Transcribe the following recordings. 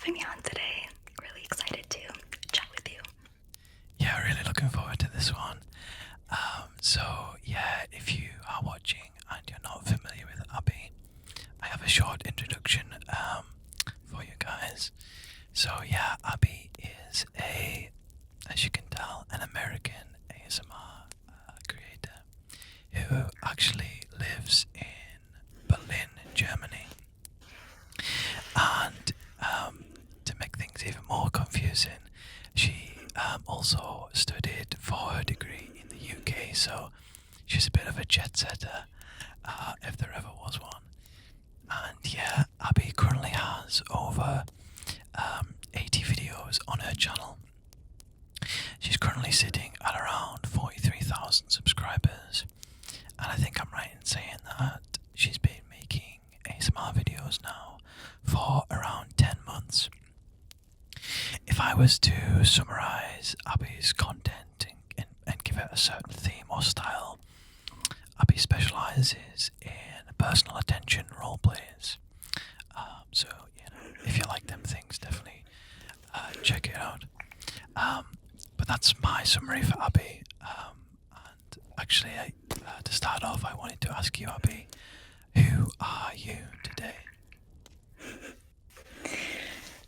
having me on today. Really excited to chat with you. Yeah, really looking forward to this one. If you are watching and you're not familiar with Abby, I have a short introduction for you guys. Abby is as you can tell, an American ASMR creator who actually lives in Berlin, Germany. And to make things even more confusing, she also studied for her degree in the UK, so she's a bit of a jet setter, if there ever was one. And yeah, Abby currently has over 80 videos on her channel. She's currently sitting at around 43,000 subscribers, and I think I'm right in saying that she's been making ASMR videos now for around 10 months. If I was to summarize Abby's content and give it a certain theme or style, Abby specializes in personal attention role plays. If you like them things, definitely check it out. But that's my summary for Abby. And actually, to start off, I wanted to ask you, Abby, who are you today?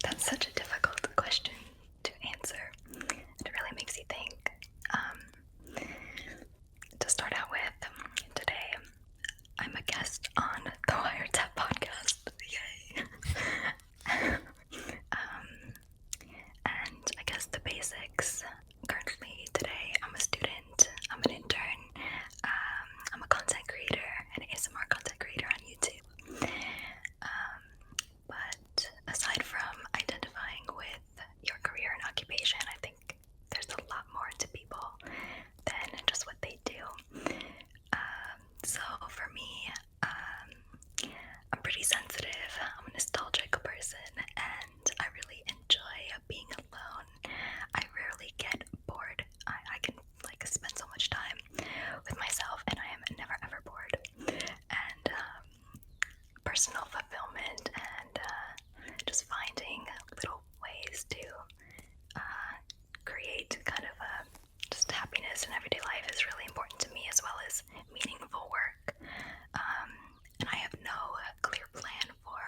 That's such a difficult question to answer. It really makes you think. To start out with, today I'm a guest on the Wiretap Podcast. Yay! And I guess the basics. Currently, today, I'm a student, I'm an intern, I'm a content creator, an ASMR content creator on YouTube. But aside from identifying with your career and occupation, I think there's a lot more to people than just what they do. So for me, I'm pretty sensitive, I'm a nostalgic person, and I really enjoy being alone. I rarely get bored. I can spend so much time with myself, and I am never ever bored. And personal fulfillment and just finding little ways to create kind of just happiness in everyday life is really important to me, as well as meaningful work. And I have no clear plan for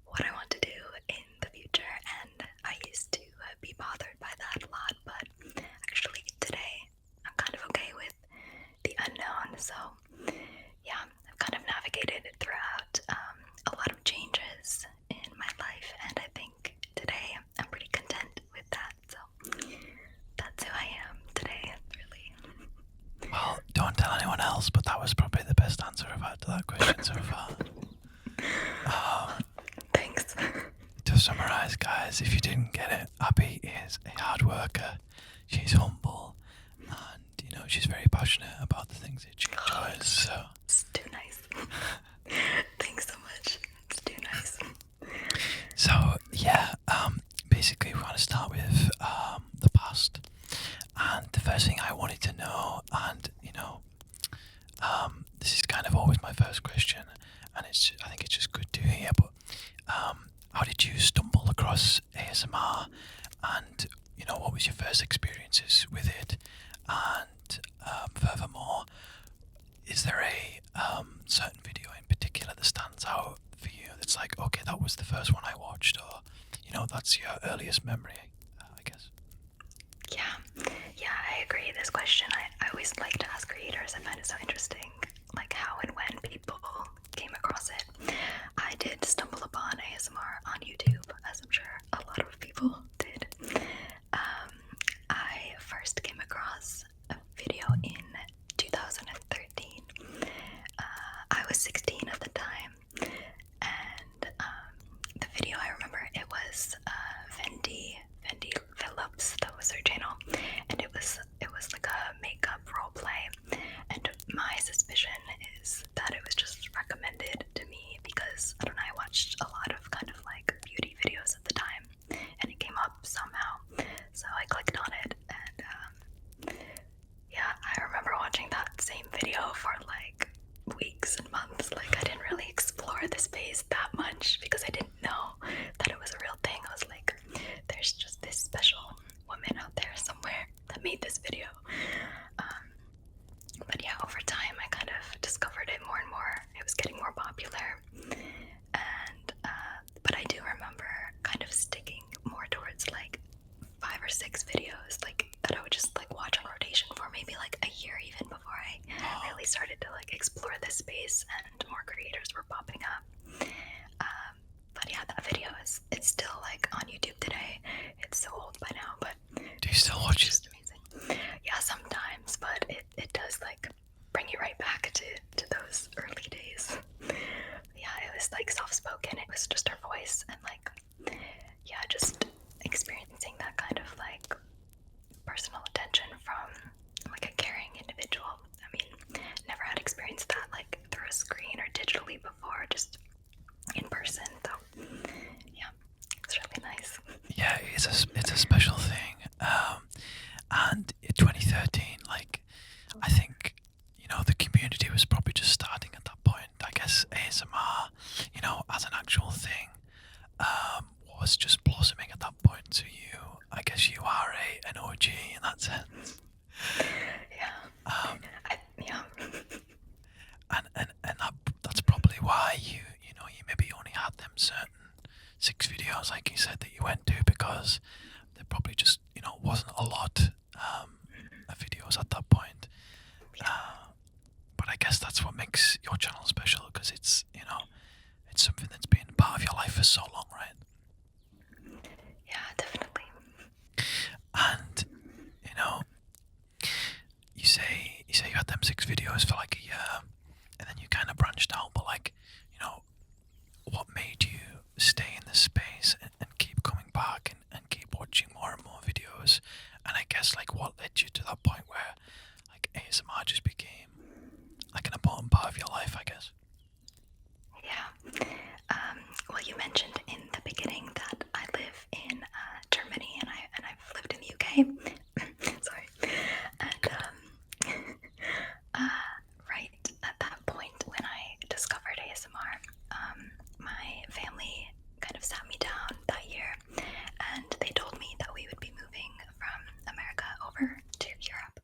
what I want to do in the future, and I used to be bothered by that a lot, but actually today I'm kind of okay with the unknown. So yeah, I've kind of navigated it throughout a lot of changes in my life, and I think today I'm pretty content with that. So that's who I am today, really. Well, don't tell anyone else, but that was probably the best answer I've had to that question so far. Thanks. To summarize, guys, if you didn't get it, Abby is a hard worker. She's humble, and she's very passionate about the things that she enjoys. So It's too nice. Thanks so much. It's too nice. So basically we want to start with the past. And the first thing I wanted to know, and this is kind of always my first question, and I think it's just good to hear, but how did you stumble across ASMR, and what was your first experiences with it? And furthermore, is there a certain video in particular that stands out for you that's like, okay, that was the first one I watched, or that's your earliest memory, I guess? Yeah, I agree. This question, I always like to ask creators. I find it so interesting, like how and when people came across it. I did stumble upon ASMR on YouTube, as I'm sure a lot of people did. I first came across a video in 2013. I was 16 at the time, and the video, I remember it was Fendi Phillips, that was her channel, and it was like a makeup role play, and my suspicion is that it was just recommended to me because, I don't know, I watched a lot of kind of like beauty videos at the time, and it came up somehow, so I clicked on it, and I remember watching that same video for like weeks and months and more creators were popping up. But yeah, that video is it's still like on YouTube today. It's so old by now, but Do you still watch it's it? just amazing. Yeah, sometimes, but it does like bring you right back to those early days. Yeah, it was like soft spoken. It was just her voice and like yeah, just experiencing that kind of like personal attention from like a caring individual. I mean, never had experienced that like through a screen or digitally before, just in person. So yeah, it's really nice. Yeah, it's a special thing. And in 2013, like, I think, the community was probably just starting at that point. I guess ASMR, as an actual thing, was just blossoming at that point. So I guess you are an OG in that sense. Yeah. Yeah. And that's probably why you maybe only had them certain 6 videos, like you said, that you went to, because there probably just wasn't a lot of videos at that point. But I guess that's what makes your channel special, because it's it's something that's been part of your life for so long, right? Yeah, definitely. And you had them 6 videos for like a year, and then you kind of branched out. But like, what made you stay in this space and keep coming back and keep watching more and more videos? And I guess like what led you to that point where like ASMR just became like an important part of your life, I guess? Yeah. Well, you mentioned in the beginning that I live in Germany, and I've lived in the UK. Sorry. And right at that point when I discovered ASMR, my family kind of sat me down that year, and they told me that we would be moving from America over to Europe.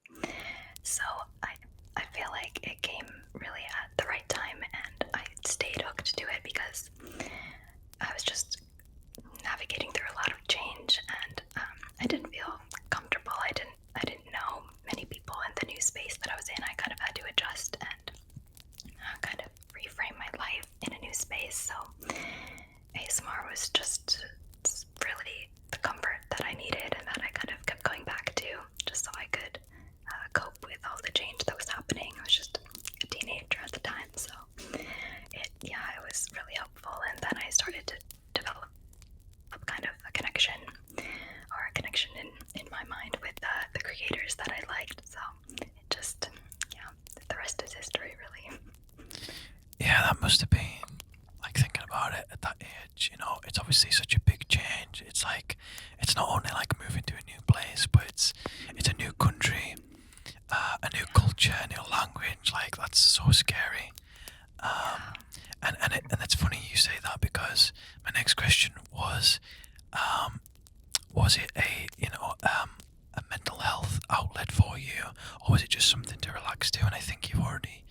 So I feel like it came really at the right time, and I stayed hooked to it because I was just navigating through a lot of change, and I didn't feel comfortable. I didn't know many people in the new space that I was in. I kind of had to adjust and kind of reframe my life in a new space. So ASMR was just really the comfort that I needed, and that I kind of kept going back to, just so I could cope with all the change that was happening. I was just a teenager at the time, so it was really helpful. And then I started to develop kind of a connection in my mind with the creators that I liked. So it just, the rest is history, really. Yeah, that must have been, like, thinking about it at that age, it's obviously such a big change. It's like, it's not only like moving to a new place, but it's a new country, a new culture, a new language. Like, that's so scary. And it's funny you say that, because my next question was it a mental health outlet for you, or was it just something to relax to? And I think you've already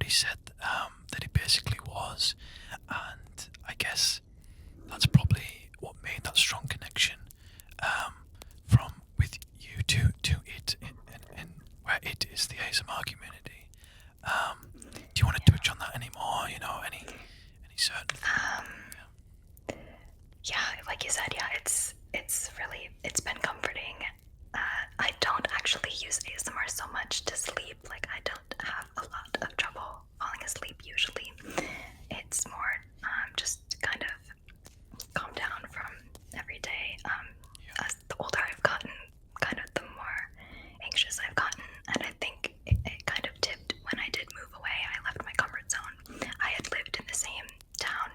said that it basically was, and I guess that's probably what made that strong connection from with you to it, in where it is the ASMR community. Do you want to touch on that anymore? Any certain? Yeah, like you said, it's been comforting. I don't actually use ASMR so much to sleep. Like, I don't have a lot of trouble falling asleep usually. It's more just kind of calm down from every day. As the older I've gotten, kind of the more anxious I've gotten, and I think it kind of tipped when I did move away. I left my comfort zone. I had lived in the same town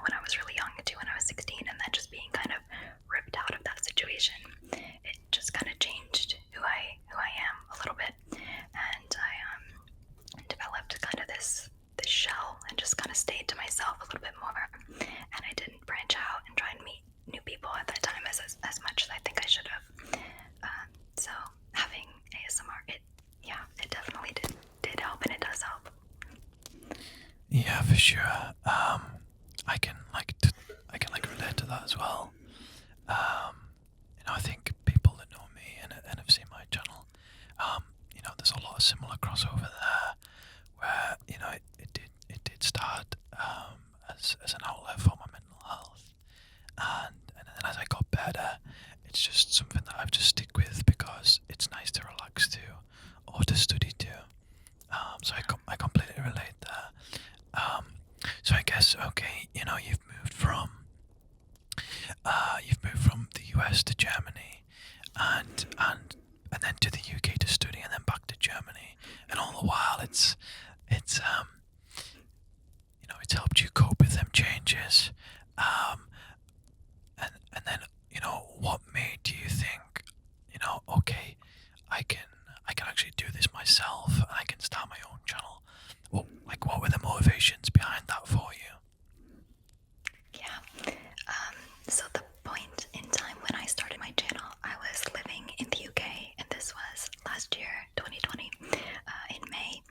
when I was really young to when I was 16, and then just being kind of ripped out of that situation, it just kind of changed who I am a little bit, and I developed kind of this shell and just kind of stayed to myself a little bit more, and I didn't branch out and try and meet new people at that time as much as I think I should have. So having ASMR, it definitely did help, and it does help. Yeah, for sure. I can relate to that as well. I think people that know me and have seen my channel, there's a lot of similar crossover there, where as an outlet for my mental health. And then as I got better, it's just something that I've just stick with because it's nice to relax to or to study to. So I completely relate there. So I guess okay, you've moved from the US to Germany, and then to the UK to study, and then back to Germany, and all the while it's it's helped you cope with them changes. And then what made you think okay, I can actually do this myself and I can start my own channel. Well, like what were the motivations behind that for you? Yeah. So the point in time when I started my channel, I was living in the UK, and this was last year, 2020, in May,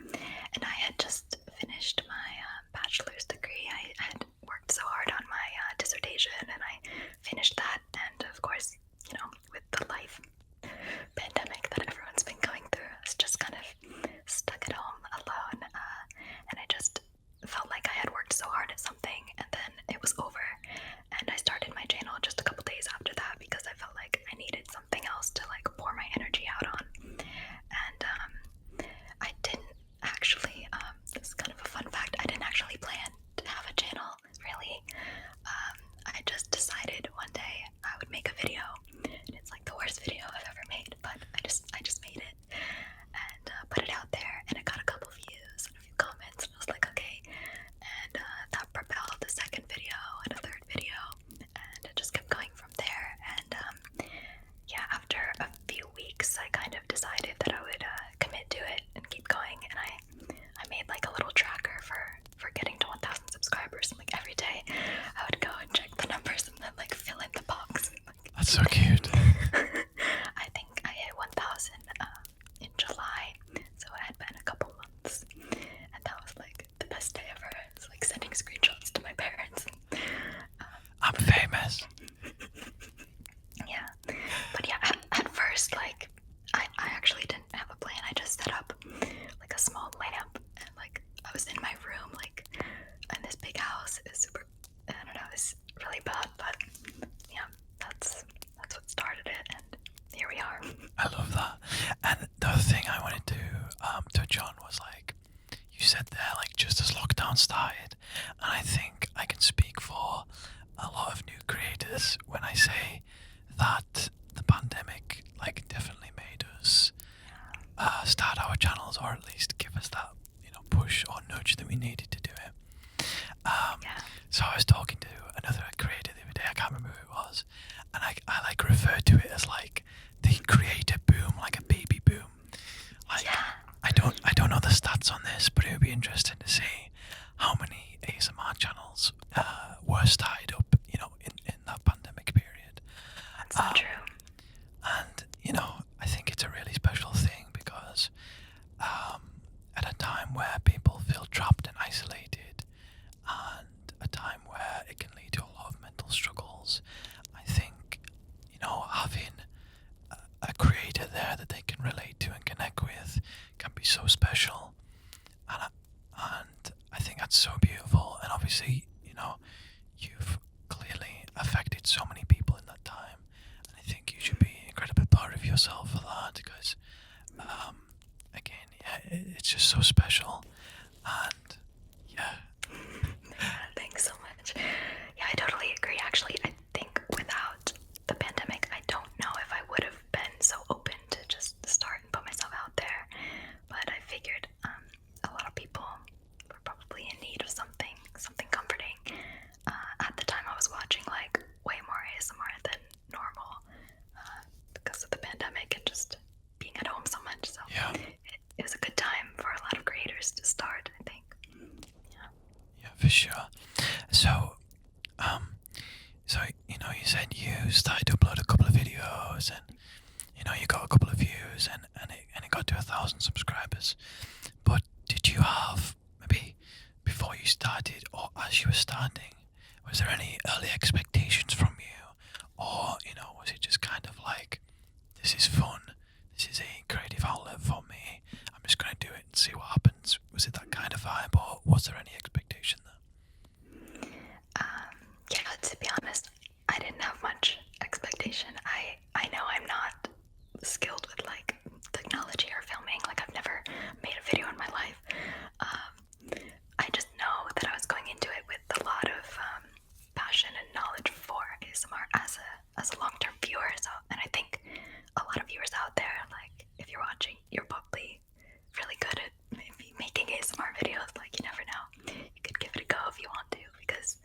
and I had just finished my bachelor's degree. I had worked so hard on my dissertation, and I finished that, and of course, with the life pandemic that everyone's been going through, I was just kind of stuck at home alone, and I just felt like I had worked so hard at something, and then it was over, and I started my channel just a couple days after that because I felt like I needed something else to like pour my energy out on. And I didn't actually, this is kind of a fun fact, I didn't actually plan to have a channel, really. I just decided one day I would make a video, and it's like the worst video I've ever made, but I just made it and put it out there, and it got a couple views and a few comments, and I was like, okay. And that propelled the second video and a third video, and it just kept going from there. And yeah, after a few weeks, I kind of decided that I would commit to it and keep going, and I made like a little tracker for getting to 1,000 subscribers, and like every day I would go and check the numbers and then like fill in the box. That's so cute. I think I hit 1,000 in July, so it had been a couple months, and that was like the best day ever. It's like sending screenshots to my parents. I'm famous. Yeah, but yeah, at first, like, I actually didn't have a plan. I just set up like a small lamp, and like I was in my room, like in this big house. It was super, I don't know, it's really bad, but yeah, that's what started it, and here we are. I love that. And the other thing I wanted to touch on was like you said there, like just as lockdown started, and I think I can speak for a lot of new creators when I say that the pandemic like definitely made us start our channels, or at least give us that push or nudge that we needed to do it. So I was talking to another creator the other day, I can't remember who it was, and I like referred to it as like the creator boom, like a baby boom. Like I don't know the stats on this, but it would be interesting to see how many ASMR channels were started up, in that pandemic period. That's so true. And I think it's a really special thing because at a time where people feel trapped and isolated, and a time where it can lead to a lot of mental struggles, I think having a creator there that they can relate to and connect with can be so special, and I think that's so beautiful. And obviously you've clearly affected so many people in that time, and I think you should be incredibly proud of yourself for that, because again, it's just so special. And Thanks so much. Yeah, I totally agree. Actually, I think without the pandemic, I don't know if I would have been so open to just start and put myself out there. But I figured a lot of people were probably in need of something comforting. At the time, I was watching like way more ASMR than normal because of the pandemic and just being at home so much. So it was a good time for a lot of creators to start, I think. Yeah, for sure. So you said you started to upload a couple of videos, and you got a couple of views, and it got to 1,000 subscribers. But did you have, maybe before you started or as you were starting, was there any early expectations from you, or was it just kind of like, this is fun, this is a creative outlet for me, I'm just going to do it and see what happens? Was it that kind of vibe, or was there any expectation there? I didn't have much expectation. I know I'm not skilled with like technology or filming. Like I've never made a video in my life. I just know that I was going into it with a lot of passion and knowledge for ASMR as a long-term viewer. So, and I think a lot of viewers out there, like if you're watching, you're probably really good at maybe making ASMR videos. Like you never know. You could give it a go if you want to, because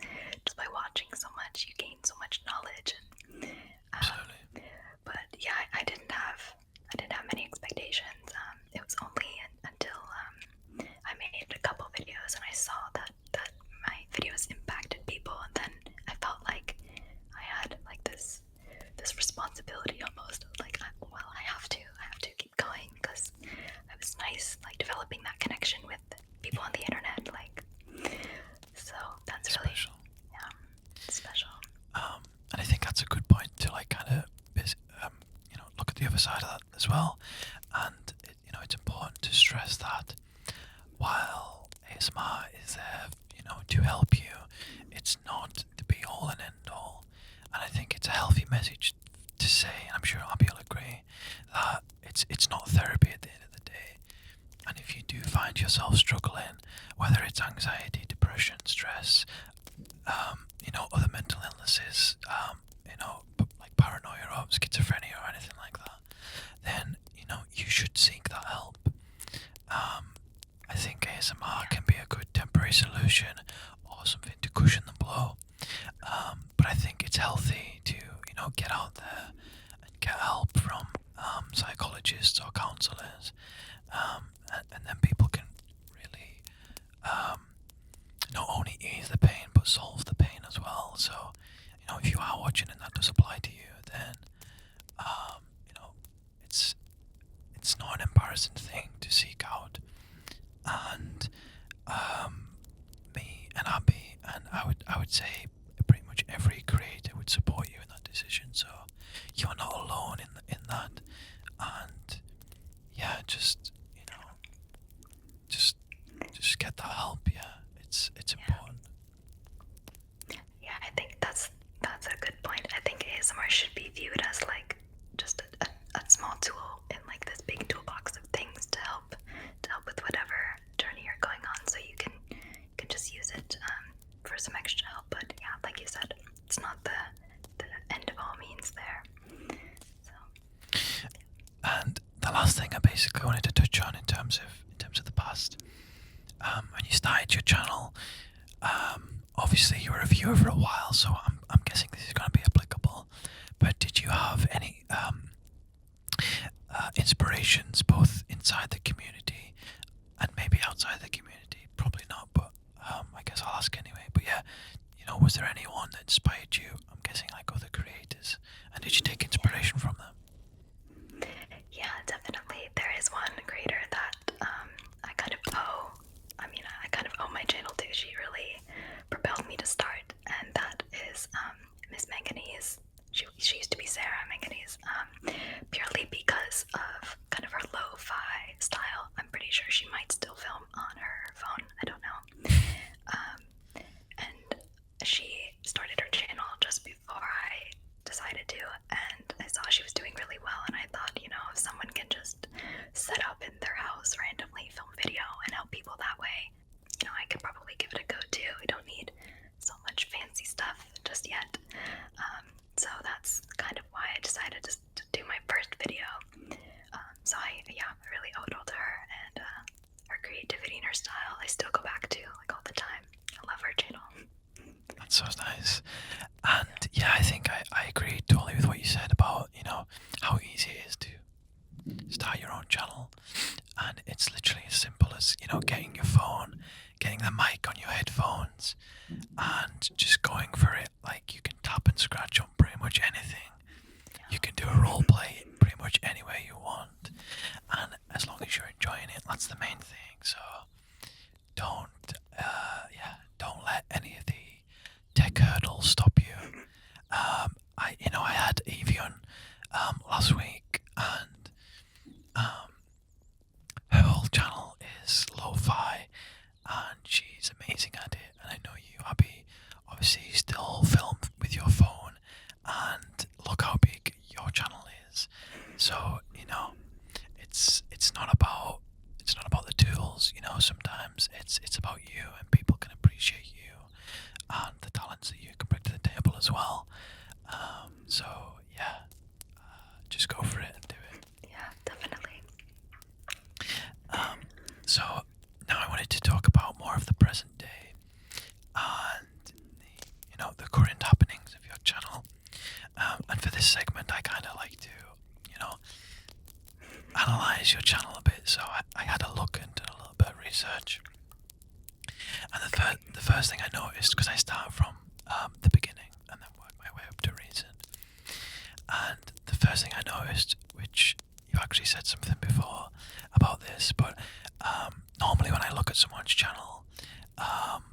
just by watching so much, you gain so much knowledge. And, Absolutely. but yeah, I didn't have many expectations. It was only until I made a couple videos and I saw that my videos impacted people, and then I felt like I had like this responsibility almost. Like, I have to keep going, because it was nice like developing that connection with people on the internet. Like, so that's really Special. yeah, special. And I think that's a good point to like kind of look at the other side of that as well. And it's important to stress that while ASMR is there, to help you, it's not the be all and end all. And I think it's a healthy message to say, and I'm sure Abby will agree, that it's not therapy at the end of the day. And if you do find yourself struggling, whether it's anxiety, depression, stress, other mental illnesses, like paranoia or schizophrenia or anything like that, then you should seek that help. I think ASMR can be a good temporary solution or something to cushion the blow. But I think it's healthy to get out there and get help from psychologists or counselors, and then people can really not only ease the pain but solve the pain as well. So if you are watching and that does apply to you, then it's not an embarrassing thing to seek out. And me and Abby, and I would say pretty much every creator would support you in that decision. So you're not alone in that. And yeah, just get that help. Yeah, it's important. Yeah, I think that's a good point. I think ASMR should be viewed as like just a small tool in like this big toolbox of things to help with whatever journey you're going on. So you can just use it for some extra help. But yeah, like you said, it's not the end of all means there. So. And the last thing I basically wanted to touch on in terms of the past, when you started your channel, obviously you were a viewer for a while, so I'm guessing this is going to be applicable. But did you have any inspirations both inside the community and maybe outside the community? Probably not, but I guess I'll ask anyway. But yeah, was there anyone that inspired you? I'm guessing like other creators, and did you take inspiration from them? Yeah, definitely. There is one creator that I kind of owe. I kind of owe my channel to. She really propelled me to start, and that is Miss Manganese. She used to be Sarah Manganese, purely because of kind of her lo-fi style. I'm pretty sure she might still film on her phone. I don't know. And she started her channel just before I decided to, and I saw she was doing really well, and I thought, if someone can just set up in their house randomly, film video, and help people that way, I could probably give it a go too. We don't need so much fancy stuff just yet. So that's kind of why I decided to do my first video. So I really owed it all to her, and her creativity and her style I still go back to like all the time. I love her channel. That's so nice. And yeah, I think I agree totally with what you said about, how easy it is to start your own channel. And it's literally as simple as, getting your phone, getting the mic on your headphones, and just going for it. Like, you can tap and scratch on pretty much anything. You can do a role play pretty much anywhere you want. And as long as you're enjoying it, that's the main thing. So don't let any of the tech hurdles stop you. I had Evie on last week, and her whole channel is lo-fi, and she's amazing at it. And I know you, Abby, obviously you still film with your phone, So yeah, just go for it and do it. Yeah, definitely. So now I wanted to talk about more of the present day and the current happenings of your channel. And for this segment, I kind of like to, analyze your channel a bit. So I had a look and did a little bit of research. And the first thing I noticed, because I start from the beginning and then work my way up to recent. And the first thing I noticed, which you actually said something before about this, but normally when I look at someone's channel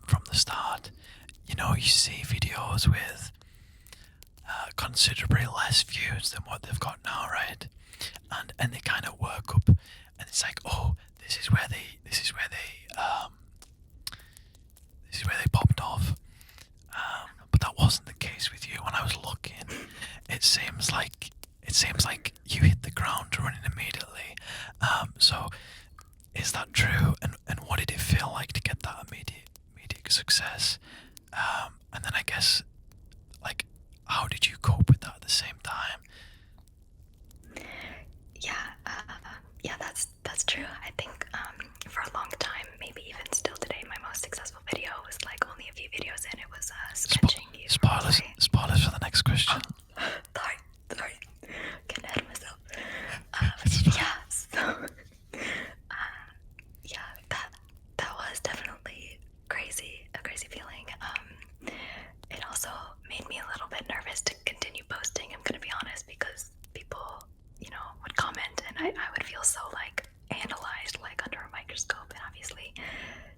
from the start, you see videos with considerably less views than what they've got now, right? And they kind of work up, and it's like, oh, this is where they popped off. But that wasn't the case with you. When I was looking, it seems like you hit the ground running immediately. So is that true? And what did it feel like to get that immediate success? And then I guess, like, how did you cope with that at the same time? Yeah, that's true. I think for a long time, maybe even still today, my most successful video was like only a few videos in. It was sketching you. Spoilers for the next question. Sorry, getting ahead of myself. Yeah, that was definitely a crazy feeling. It also made me a little bit nervous to continue posting. I'm gonna be honest, because people, would comment, and I would feel so like analyzed, like under a microscope, and obviously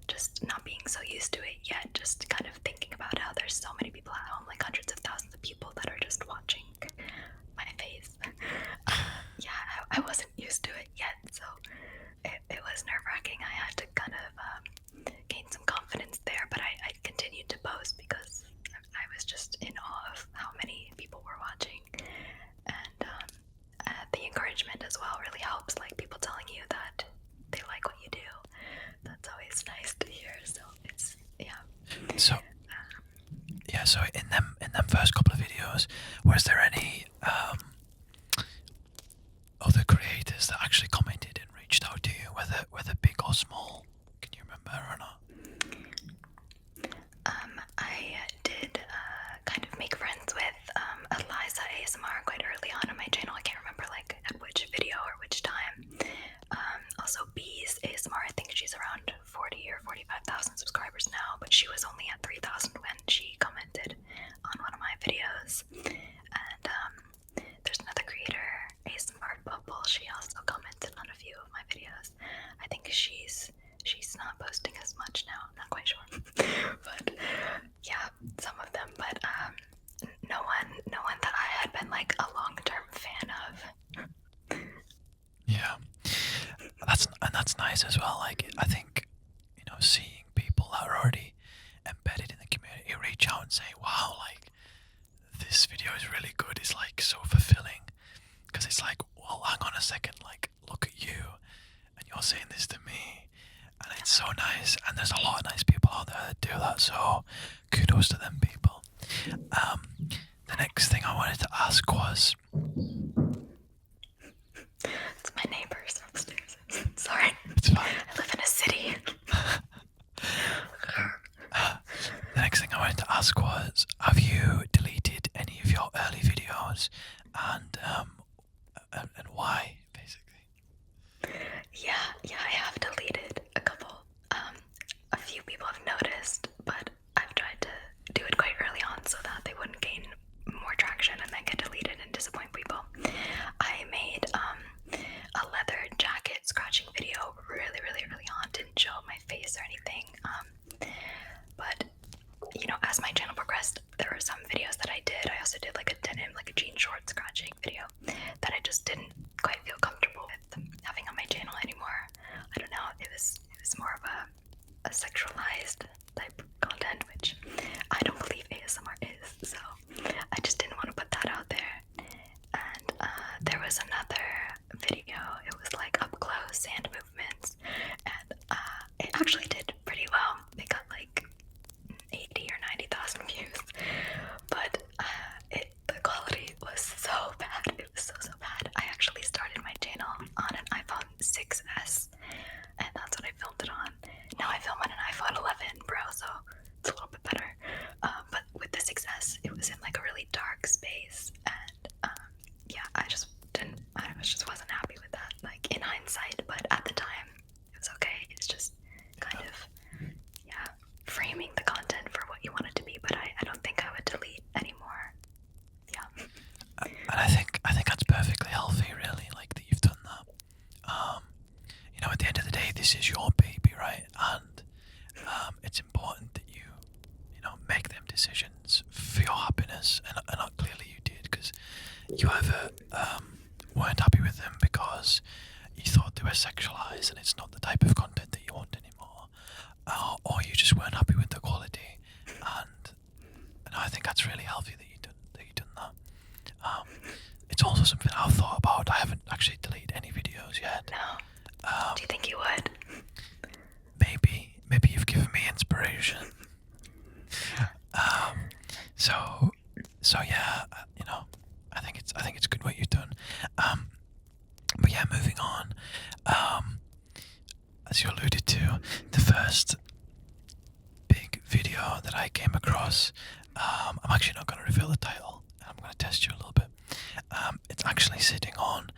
just not being so used to it yet, just kind of thinking about how there's so many people at home, like hundreds of thousands of people that are just watching my face. I wasn't used to it yet, so it was nerve-wracking. I had to kind of gain some confidence there, but I continued to post because I was just in awe of how many people were watching, and the encouragement as well really helps, like people telling you that they like what you do. That's always nice to hear. So it's So in them first couple of videos, was there any other creators that actually commented and reached out to you, whether big or small? Can you remember or not? I did kind of make friends with Eliza ASMR quite early on my channel. I can't remember like at which video or which time. Also Bees ASMR, I think she's around 40 or 45,000 subscribers now, but she was only at 3,000 when she commented on one of my videos. And there's another creator, ASMR Bubble. She also commented on a few of my videos. I think she's not posting as much now. I'm not quite sure, but yeah, some of them. But no one that I had been like a long-term fan of. Yeah, that's nice as well. Like, I think seeing people that are already embedded in the community reach out and say, "Wow, like this video is really good," is like so fulfilling, because it's like, well, hang on a second, like look at you, and you're saying this to me, and it's so nice. And there's a lot of nice people out there that do that. So kudos to them people. The next thing I wanted to ask was. It's my neighbors upstairs. Sorry. It's fine. I live in a city. The next thing I wanted to ask was, have you deleted any of your early videos, and why, basically? Yeah, I have deleted a couple. A few people have noticed, but I've tried to do it quite early on so that they wouldn't gain more traction and then get deleted and disappoint people. I made a leather jacket scratching video really early on. Didn't show my face or anything. But as my channel progressed, there were some videos that I did. I also did like a denim, like a jean short scratching video that I just didn't quite feel comfortable with having on my channel anymore. I don't know. It was more of a sexualized type content, which I don't believe ASMR is. So I just didn't want to put that out there. And there was another video. It was like up close hand movements, and it actually did pretty well. It got like 80 or 90,000 views, but the quality was while, so it's a little bit better. But with the success, it was in like a really dark space, and yeah, I just wasn't happy with that, like in hindsight. But at the time, it was okay. It's just kind of, yeah, framing the content for what you want it to be. But I don't think I would delete anymore. Yeah. And I think that's perfectly healthy, really. Like that you've done that. At the end of the day, this is your baby, right? And it's important that you make them decisions for your happiness, and clearly you did, because you either weren't happy with them because you thought they were sexualized and it's not the type of content that you want anymore, or you just weren't happy with the quality. And I think that's really healthy that you've done that. It's also something I've thought about. I haven't actually deleted any videos yet. No. Do you think you would? Maybe you've given me inspiration. So yeah, I think it's good what you've done. But yeah, moving on. As you alluded to, the first big video that I came across, I'm actually not going to reveal the title. I'm going to test you a little bit. It's actually sitting on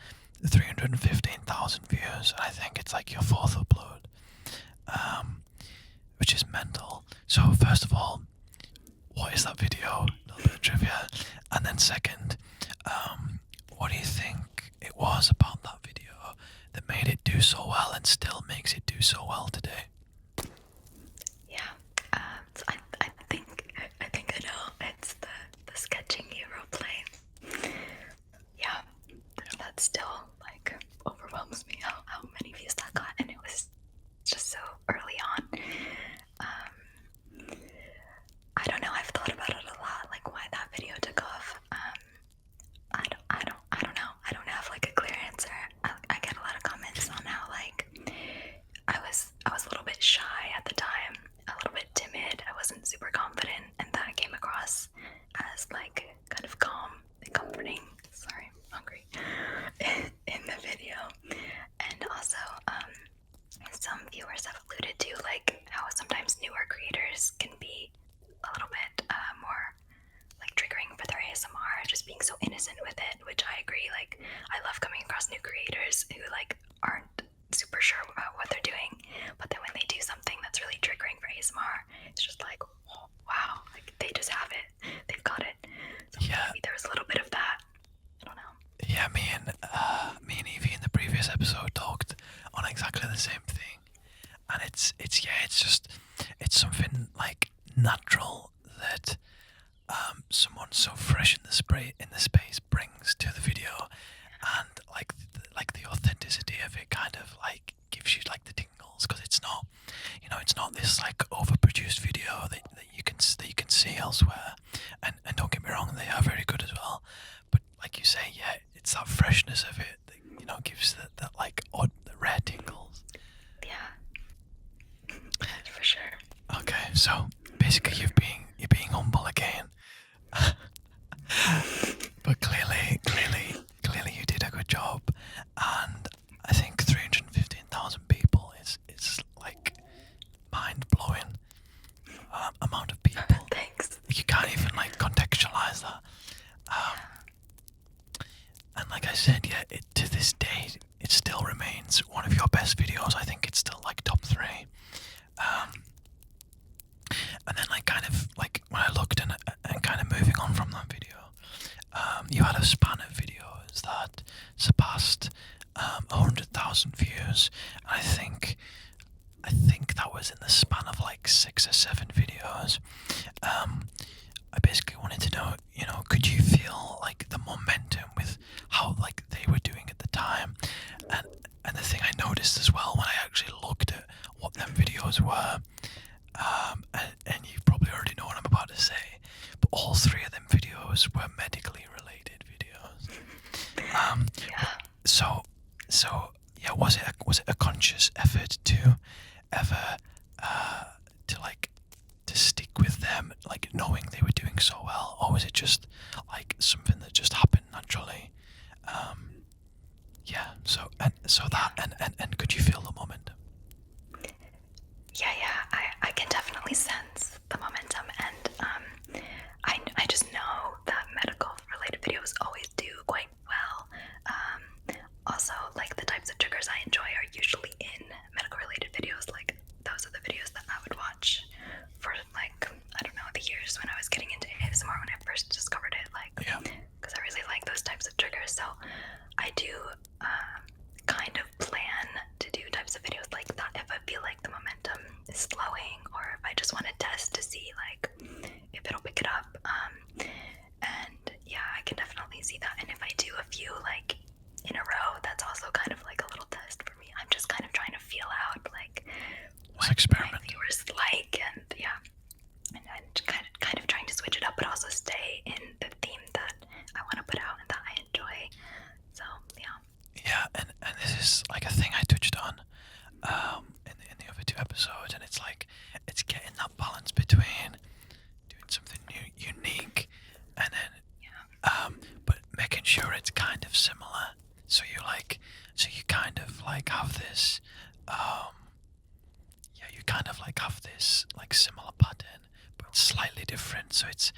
315,000 views, and I think it's like your fourth upload, which is mental. So first of all, what is that video? A little bit of trivia. And then second, what do you think it was about that video that made it do so well and still makes it do so well today? Yeah. So I think I know. It's the sketching hero play. Yeah. That still like overwhelms me how many views that got, and it was just so early on. I don't know. I've thought about it a lot, like why that video took off. I don't know. I don't have like a clear answer. I get a lot of comments on how like I was a little bit shy at the time, a little bit timid. I wasn't super confident, and that came across as like kind of calm and comforting. Sorry, I'm hungry. In the video, and also some viewers have alluded to like how sometimes newer creators can be a little bit more like triggering for their ASMR, just being so innocent with it, which I agree. Like I love coming across new creators who like aren't super sure about what they're doing, but then when they do something that's really triggering for ASMR, it's just like, oh, wow, like they just have it, they've got it. So Yeah. maybe there was a little bit of that. I don't know. Yeah, me and Evie in the previous episode talked on exactly the same thing, and it's something like natural that someone so fresh in the space brings to the video, and like the authenticity of it kind of like gives you like the tingles, because it's not this like overproduced video that you can see elsewhere, and don't get me wrong, they are very good as well, but like you say, yeah, it's that freshness of it that gives that like odd, the rare tingles. Yeah, for sure. Okay, so basically you're being humble again. But clearly you did a good job, and I think 315,000 people is like mind-blowing amount of people. Thanks. You can't even like contextualize that. And like I said, yeah, to this day, it still remains one of your best videos. I think it's still like top 3. And then like kind of like when I looked and kind of moving on from that video, you had a span of videos that surpassed 100,000 views. And I think that was in the span of like 6 or 7 videos. I basically wanted to know, could you feel like the momentum with how like they were doing at the time? And the thing I noticed as well when I actually looked at what them videos were, and you probably already know what I'm about to say, but all 3 of them videos were medically related videos. Yeah. So yeah, was it a conscious effort to ever to stick with them, like knowing they were doing so well, or was it just like something that just happened naturally? Yeah. And could you feel the momentum? Yeah, I can definitely sense different. So it's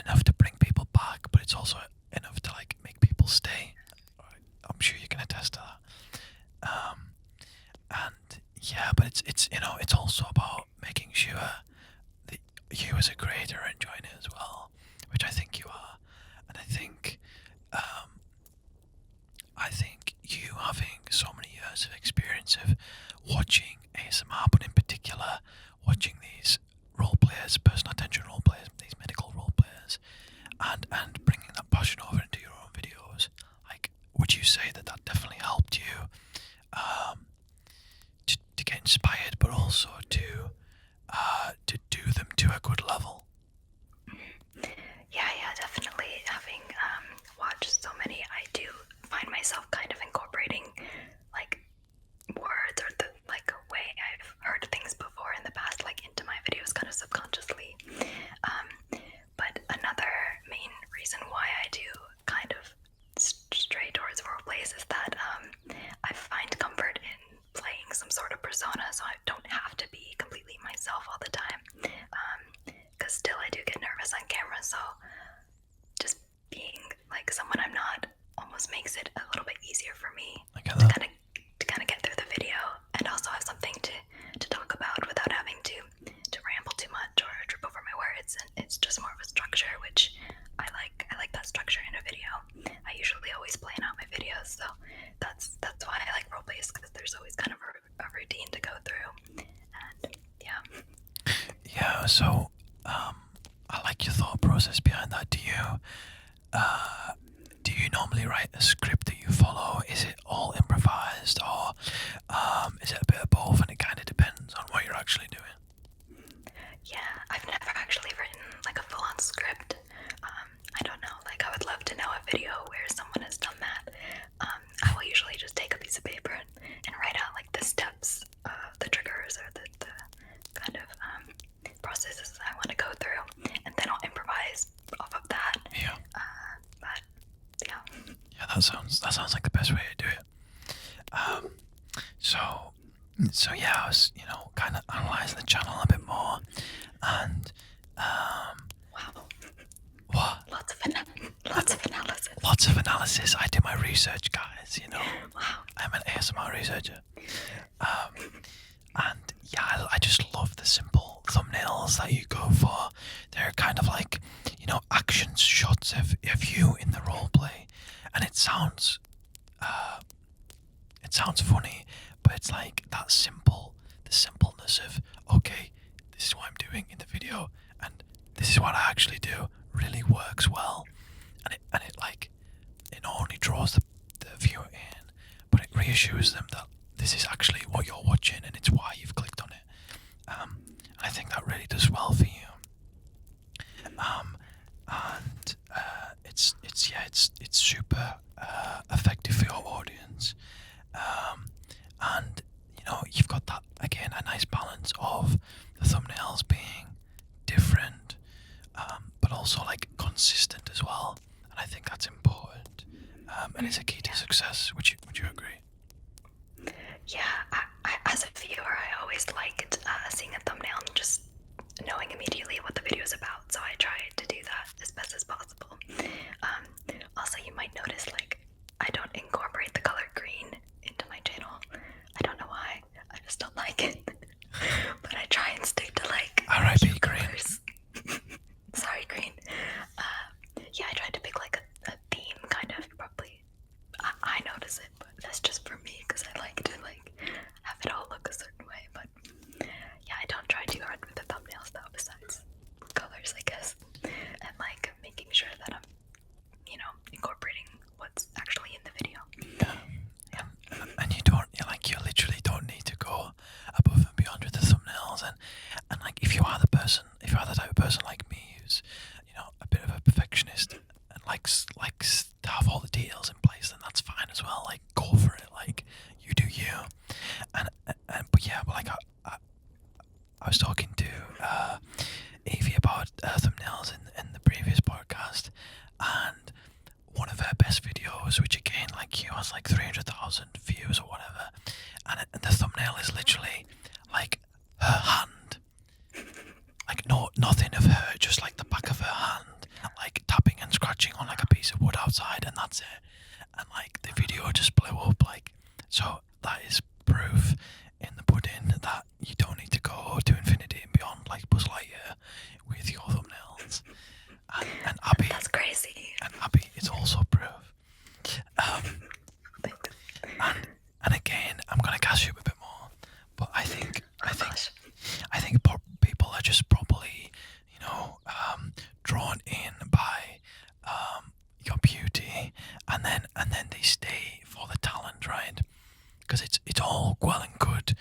enough to bring people back, but it's also enough to like make people stay. I'm sure you can attest to that. And yeah, but it's you know, it's also about making sure that you as a creator are enjoying it as well, which I think you are. And I think you having so many years of experience of watching ASMR, but in particular watching these role players, personal attention role players, these medical role players, and bringing that passion over into your own videos, like, would you say that definitely helped you to get inspired, but also to do them to a good level? Yeah, definitely. Having watched so many, I do find myself kind of incorporating like words or the like way I've heard things before in the past, like into my videos, kind of subconsciously. But another main reason why I do kind of stray towards roleplays is that I find comfort in playing some sort of persona, so I don't have to be completely myself all the time. Because still I do get nervous on camera, so just being like someone I'm not almost makes it a little bit easier for me to kind of get through the video, and also have something to talk about without having to ramble too much or trip over my words. And it's just more of a structure, which I like. I like that structure in a video. I usually always plan out my videos, so that's why I like roleplays, because there's always kind of a routine to go through. And Yeah, so I like your thought process behind that. Do you normally write a script that you follow? Is it all improvised, or is it a bit of both, and it kind of depends on what you're actually doing? yeah, I've never actually written like a full-on script. I don't know, like I would love to know a video where someone has done that. I will usually just take a piece of paper and write out like the steps, the triggers, or the kind of processes I want to go through, and then I'll improvise off of that. Yeah. But yeah. Yeah, that sounds like the best way to do it. So yeah, I was, you know, kind of analysing the channel a bit more, and Wow. what? Lots of analysis. Lots of analysis. I do my research, guys. You know, Wow. I'm an ASMR researcher. And yeah, I just love the simple thumbnails that you go for. They're kind of like, you know, action shots of you in the role play, and it sounds funny, but it's like that the simpleness of, okay, this is what I'm doing in the video, and this is what I actually do, really works well, and it like, it not only draws the viewer in, but it reassures them that this is actually what you're watching, and it's why you've clicked on it. And I think that really does well for you. And it's super effective for your audience. And you know, you've got that, again, a nice balance of the thumbnails being different, but also like consistent as well. And I think that's important, and it's a key to success. Would you agree? Yeah, I, as a viewer, I always liked seeing a thumbnail and just knowing immediately what the video is about, so I try to do that as best as possible. Also, you might notice, like, I don't incorporate the color green into my channel. I don't know why, I just don't like it. But I try and stick to, like, R.I.P. green. colors. Sorry, green. Yeah, I tried to pick, like, a theme, kind of, probably. I notice it, but that's just for me, because I like to, like, have it all look a certain way. But yeah, I don't try too hard with the thumbnails, though, besides colors, I guess. And, like, making sure that I'm, you know, incorporating what's actually in the video. Yeah. And you literally don't need to go above and beyond with the thumbnails, and like, if you are the type of person like me, who's, you know, a bit of a perfectionist and likes to have all the details in place, then that's fine as well. Like, go for it. Like, you do you. But like, I was talking to Evie about thumbnails in the previous podcast, and one of her best videos, which again, like, you has like 300,000 views or whatever, and the thumbnail is literally like her hand, like, nothing of her, just like that's it. And like the video just blew up. Like, so that is proof in the pudding that you don't need to go to infinity and beyond like Buzz Lightyear with your thumbnails. And Abby, That's crazy. And Abby is also proof. And again, I'm gonna gas you a bit more, but I think people are just probably, drawn in by your beauty, and then they stay for the talent, right? Because it's all well and good,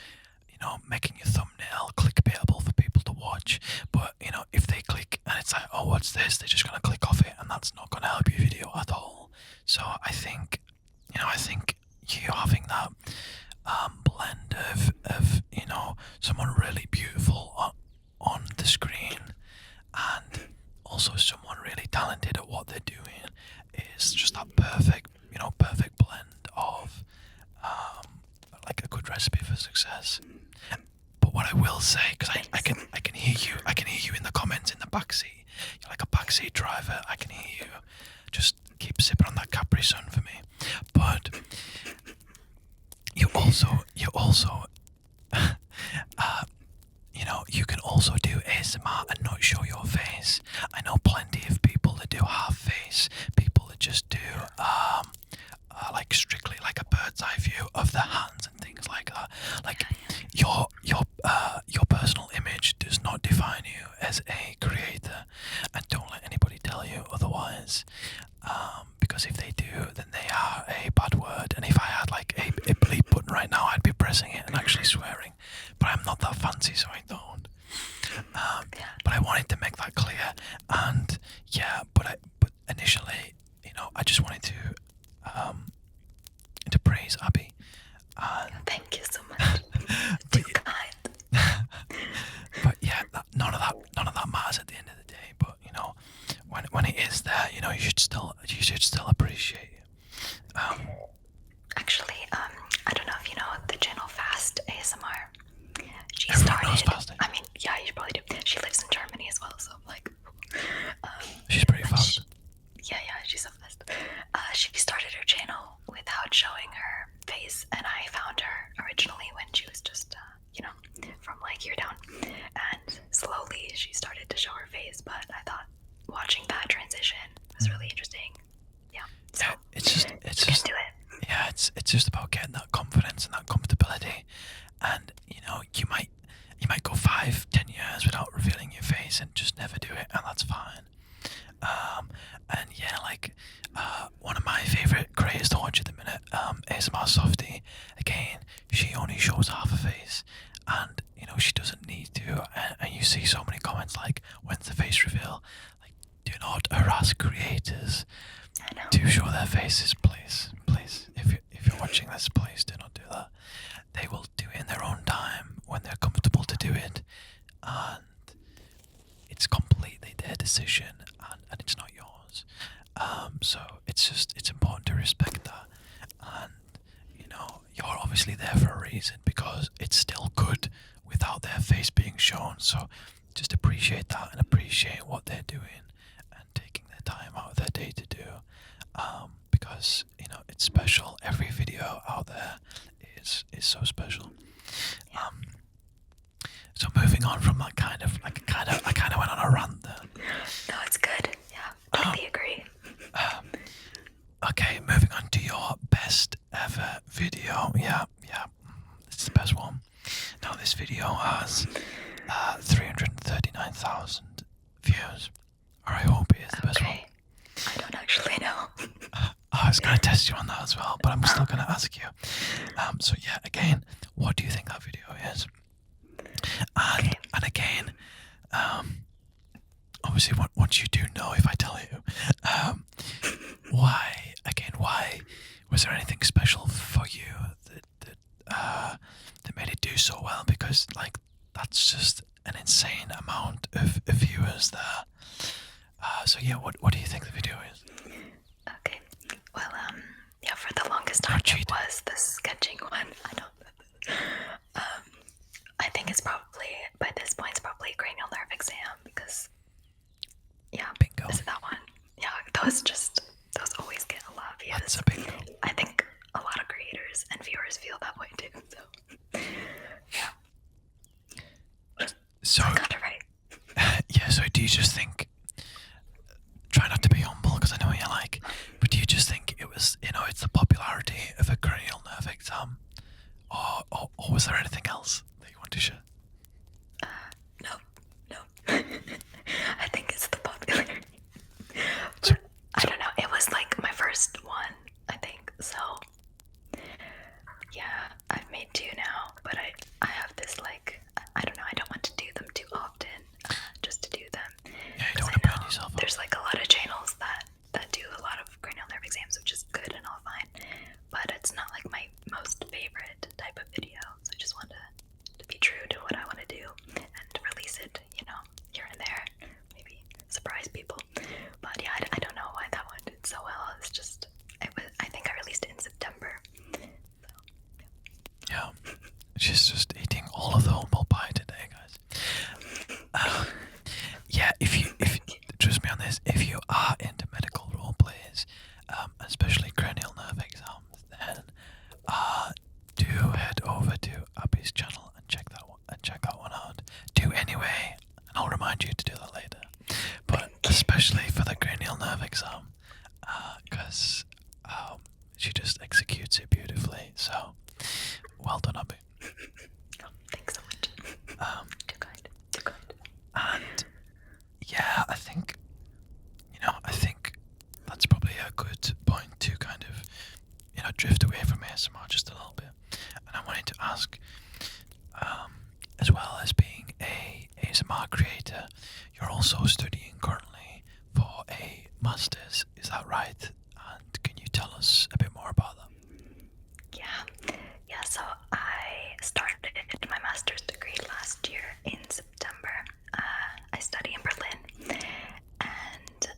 making your thumbnail clickbaitable for people to watch, but if they click and it's like, oh, what's this? They're just gonna click off it, and that's not gonna help your video at all. So I think you having that blend of someone really beautiful on the screen and also someone really talented at what they're doing is just that perfect blend of like a good recipe for success. But what I will say, because I can hear you in the comments in the backseat. You're like a backseat driver. I can hear you. Just keep sipping on that Capri Sun for me. But you also you can also do ASMR and not show your face. I know plenty of people that do half face, people that just do like strictly like a bird's eye view of their hands and things like that. Like your personal image does not define you as a creator, and don't let anybody tell you otherwise. Because if they do, then they are a bad word. And if I had like a bleep button right now, I'd be pressing it and actually swearing. But I'm not that fancy, so I don't. But I wanted to make that clear. And yeah, but initially, I just wanted to praise Abby. Thank you so much. Too kind. But yeah, none of that matters at the end of the day. But when it is there, you should still appreciate it. Actually, I don't know if you know the channel Fast ASMR. She Everyone started. knows Fast. I mean, yeah, you probably do. She lives in Germany as well, so like. She's pretty fast. Yeah, she's so fast. She started her channel without showing her face, and I found her originally when she was just, from like here down, and slowly she started to show her face. But I thought watching that transition was really interesting. Yeah. So Yeah, it's just do it. Yeah, it's just about getting that confidence and that comfortability, and you might go 5-10 years without revealing your face and just never do it, and that's fine. And yeah, like one of my favorite creators to watch at the minute, ASMR Softy. Again, she only shows half a face, and she doesn't need to. And you see so many comments like, "When's the face reveal?" Like, do not harass creators to show their faces, please. If you're watching this, please do not do that. They will do it in their own time when they're comfortable to do it, and it's completely their decision, and it's not yours. So it's important to respect that, and you're obviously there for a reason, because it's still good without their face being shown. So just appreciate that and appreciate what they're doing and taking their time out of their day to do, because it's special. Every video out there is so special. So moving on from that I kind of went on a rant there. No, it's good. Yeah, totally agree. Okay, moving on to your best ever video. Yeah, it's the best one. Now this video has 339,000 views, or I hope it is the best one. I don't actually know. I was going to test you on that as well, but I'm still going to ask you. So yeah, again, what do you think that video is? And again, obviously, once you do know, if I tell you, why was there anything special for you that made it do so well? Because like that's just an insane amount of viewers there. So yeah, what do you think the video is? Okay. Well, yeah, for the longest time it was the sketching one. I don't. I think it's probably by this point it's probably a cranial nerve exam, because yeah, Bingo. is it that one? Yeah, those always get a lot of videos. That's a bingo. I think a lot of creators and viewers feel that way too. So yeah. So I got it right. yeah. So do you just think? Try not to be humble because I know what you're like. But do you just think it was, it's the popularity of a cranial nerve exam, or was there anything else that you want to share? No. I think it's the popularity. So, I don't know. It was like my first one, I think. So yeah, I've made 2 now, but I have this like I don't know. I don't want to do them too often, just to do them. yeah, you don't want to burn yourself up. There's like a lot of channels that do a lot of cranial nerve exams, which is good and all fine. But it's not like my most favorite type of video. So I just want to be true to what I want to do and release it, here and there. Maybe surprise people. But yeah, I don't know why that one did so well. It's just, I think I released it in September. So, Yeah, she's just eating all of the humble pie today, guys. Yeah, if trust me on this, if you are into medical role plays, especially cranial nerve exams, then do head over to Abby's channel and check that one out. Do anyway, and I'll remind you to do that later. But especially for the cranial nerve exam, because she just executes it beautifully. So well done, Abby. oh, thanks so much. Too kind. And yeah, I think that's probably a good point to kind of, drift away from ASMR just a little bit. And I wanted to ask, as well as being a ASMR creator, you're also studying currently for a master's. Is that right? And can you tell us a bit more about that? Yeah, so I started my master's degree last year in September. I study in Berlin, and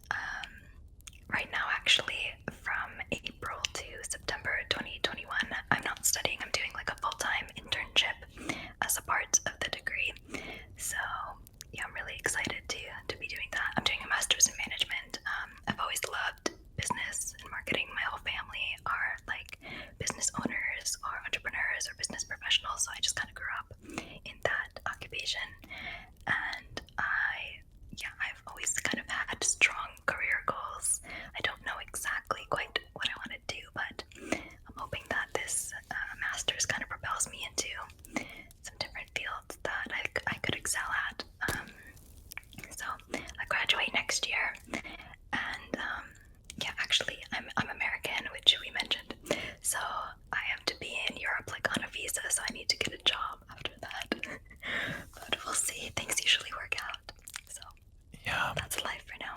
right now, actually, from April to September 2021, I'm not studying. I'm doing like a full-time internship as a part of the degree. So yeah, I'm really excited to be doing that. I'm doing a master's in management. I've always loved business and marketing. My whole family are like business owners or entrepreneurs or business professionals, so I just kind of grew up in that occupation. And I've always kind of had strong career goals. I don't know exactly quite what I want to do, but I'm hoping that this master's kind of propels me into some different fields that I could excel at. So I graduate next year, and actually I'm American, which we mentioned, so I have to be in Europe like on a visa, so I need to get a job after that. But we'll see. Things usually work out. So Yeah, that's life for now.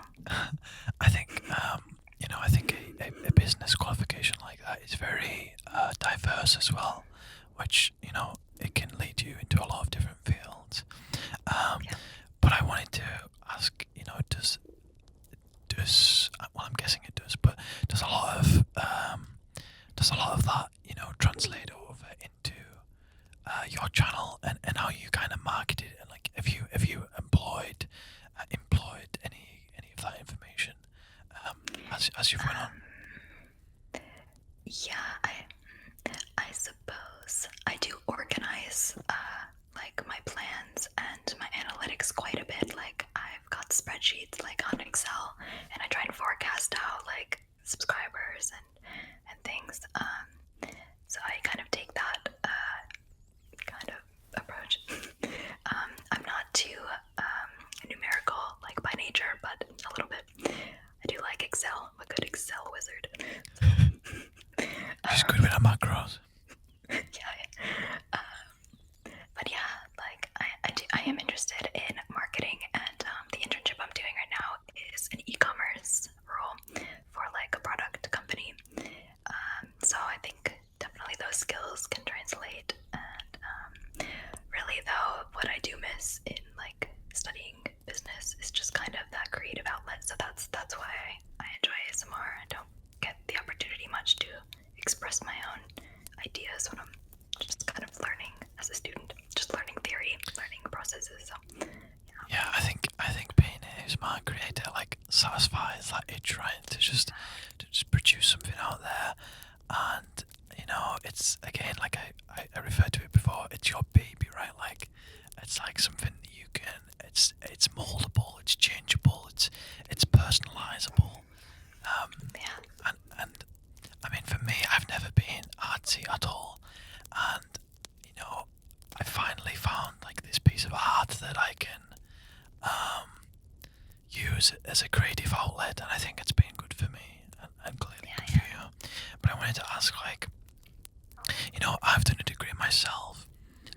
I think I think a business qualification like that is very diverse as well, which it can lead you into a lot of different fields. But I wanted to ask, does well, I'm guessing it does, but does a lot of that translate over into your channel and how you kind of market it, and like have you employed any of that information as you've went on? Yeah, I suppose I do organize like my plans and my analytics quite a bit. Like I've got spreadsheets like on Excel, and I try and forecast out like subscribers and things. So I kind of take that kind of approach. I'm not too numerical like by nature, but a little bit. I do like Excel. I'm a good Excel wizard. She's good with her macros. Yeah. But yeah, like I am interested in marketing, and the internship I'm doing right now is an e-commerce role for like a product company. So I think definitely those skills can translate. And really though, what I do miss in like studying business is just kind of that creative outlet. So that's why I enjoy ASMR. I don't get the opportunity much to express my own ideas when I'm just kind of learning as a student, just learning theory, learning processes. So Yeah, I think being a smart creator, like satisfies that itch, right? To just produce something out there, and it's again like I referred to it before. It's your baby, right? Like it's like something that you can. It's moldable. It's changeable. It's personalizable. Yeah. And I mean, for me, I've never been artsy at all, and I finally found like this piece of art that I can use as a creative outlet, and I think it's been good for me and clearly good for you. But I wanted to ask, like, I've done a degree myself.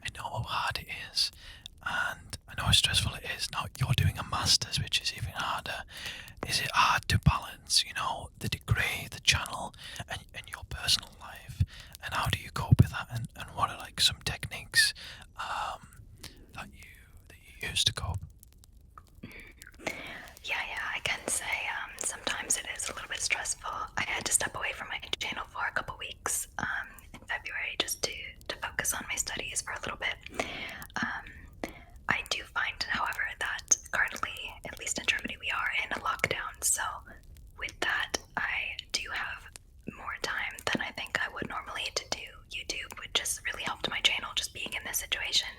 I know how hard it is, and I know how stressful it is. Now you're doing a master's, which is even harder. Is it hard to balance, the degree, the channel, and your personal life? And how do you cope with that? And what are like some techniques that you use to cope? Yeah, I can say sometimes it is a little bit stressful. I had to step away from my channel for a couple weeks in February just to focus on my studies for a little bit. I do find, however, that currently, at least in Germany, we are in a lockdown. So with that, I do have more time than I think I would normally to do YouTube, which has really helped my channel just being in this situation.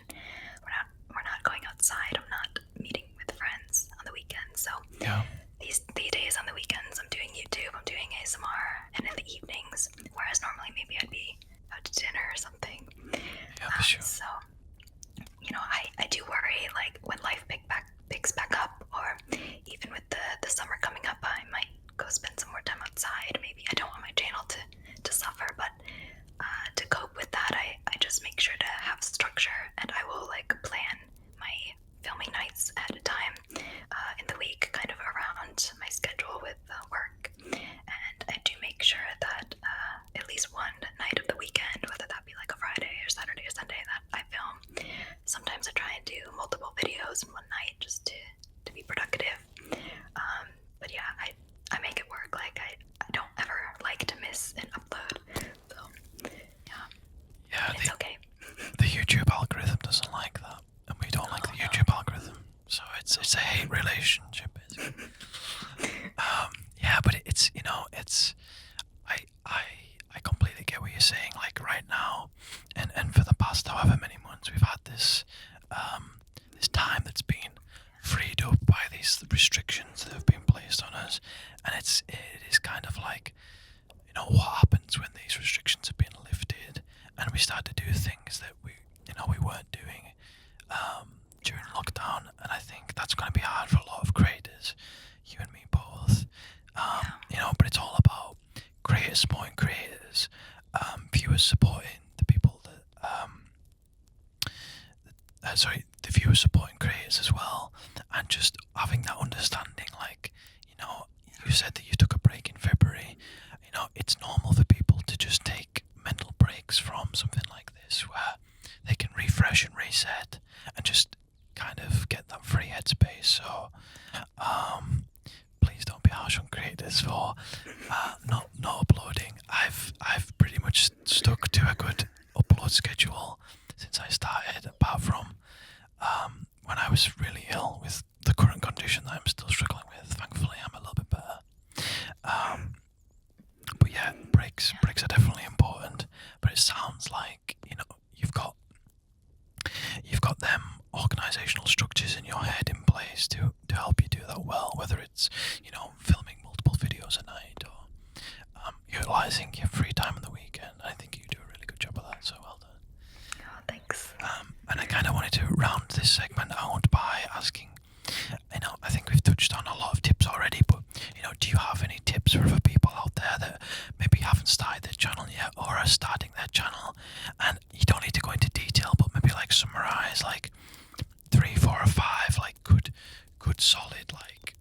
We're not going outside. I'm not meeting with friends on the weekends. So Yeah. these days on the weekends, I'm doing YouTube, I'm doing ASMR, and in the evenings, whereas normally maybe I'd be out to dinner or something. Yeah, for sure. So, I do worry, like, when life picks back up, or even with the summer coming up, I might go spend some more time outside. Maybe I don't want my channel to suffer, but to cope with that, I just make sure to have structure, and I will, like, plan my filming nights at a time in the week, kind of around my schedule with work. And I do make sure that at least one night of the weekend, whether that be like a Friday or Saturday or Sunday, that I film. Sometimes I try and do multiple videos in one night just to be productive. But yeah, I make it work. Like I don't ever like to miss an upload. So yeah, it's okay. The YouTube algorithm doesn't like that, and we don't like the YouTube algorithm. So it's a hate relationship, basically. Yeah, but it's I completely get what you're saying. Like right now, and for the past however many months, we've had this this time that's been freed up by these restrictions that have been placed on us, and it is kind of like what happens when these restrictions have been lifted, and we start to do things that we weren't doing during lockdown, and I think that's going to be hard for a lot of creators, you and me both. But it's all about creators supporting creators, viewers supporting the people that the viewers supporting creators as well, and just having that understanding. Like, you said that you took a break in February. It's normal for people to just take mental breaks from something like this, where they can refresh and reset and just kind of get that free headspace. So, please don't be harsh on creators for not uploading. I've pretty much stuck to a good upload schedule since I started, apart from when I was really ill with the current condition that I'm still struggling with. Thankfully, I'm a little bit better. But yeah, breaks are definitely important. But it sounds like you've got them organizational structures in your head in place to help you do that well. Whether it's filming multiple videos a night or utilizing your free time on the weekend. I think you do a really good job of that. So well done. Oh, thanks. And I kind of wanted to round this segment out by asking, I think we've touched on a lot of tips already, but, do you have any tips for other people out there that maybe haven't started their channel yet or are starting their channel? And you don't need to go into detail, but maybe like summarize like 3, 4, or 5, like good solid, like,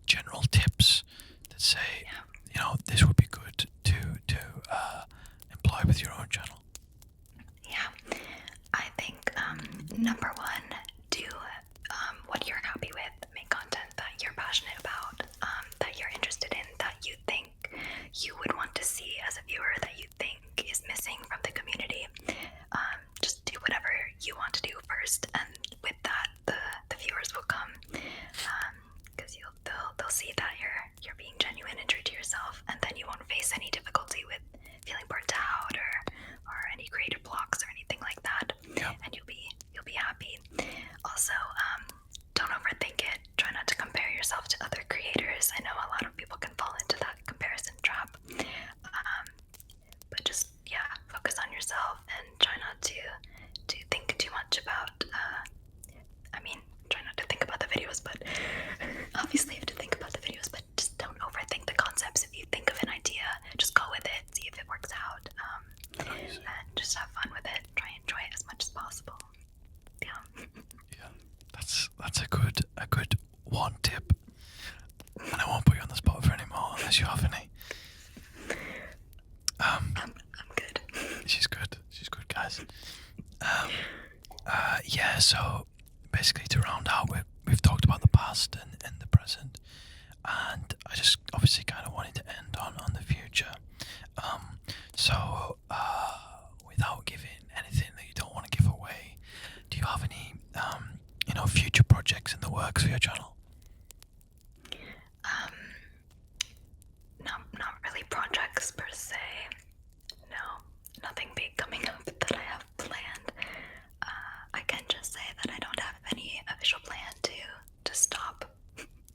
general tips that say, this would be good to employ with your own channel. Yeah, I think number one, do what you're happy with. Make content that you're passionate about, that you're interested in, that you think you would want to see as a viewer, that you think is missing from the community. Just do whatever you want to do first, and with that, the viewers will come. yourself, and then you won't face any difficulty with feeling burnt out or any creative blocks or anything like that. Yeah. And you'll be happy. Also, don't overthink it. Try not to compare yourself to other creators. I know a lot of people can fall into that comparison trap. But just focus on yourself and try not to think too much about try not to think about the videos, but obviously you have to think about the videos, but just don't overthink the concepts. If you think of an idea, just go with it, see if it works out, and just have fun with it. Try and enjoy it as much as possible. Yeah, that's a good one tip. And I won't put you on the spot for any more unless you have any. I'm good. She's good, guys. Yeah, so basically to round out, we've talked about the past and the present, and I just obviously kind of wanted to end on the future. So without giving anything that you don't want to give away, do you have any future projects in the works for your channel? Not really projects per se. No, nothing big coming up that I have planned. I can just say that I don't have any official plan to stop.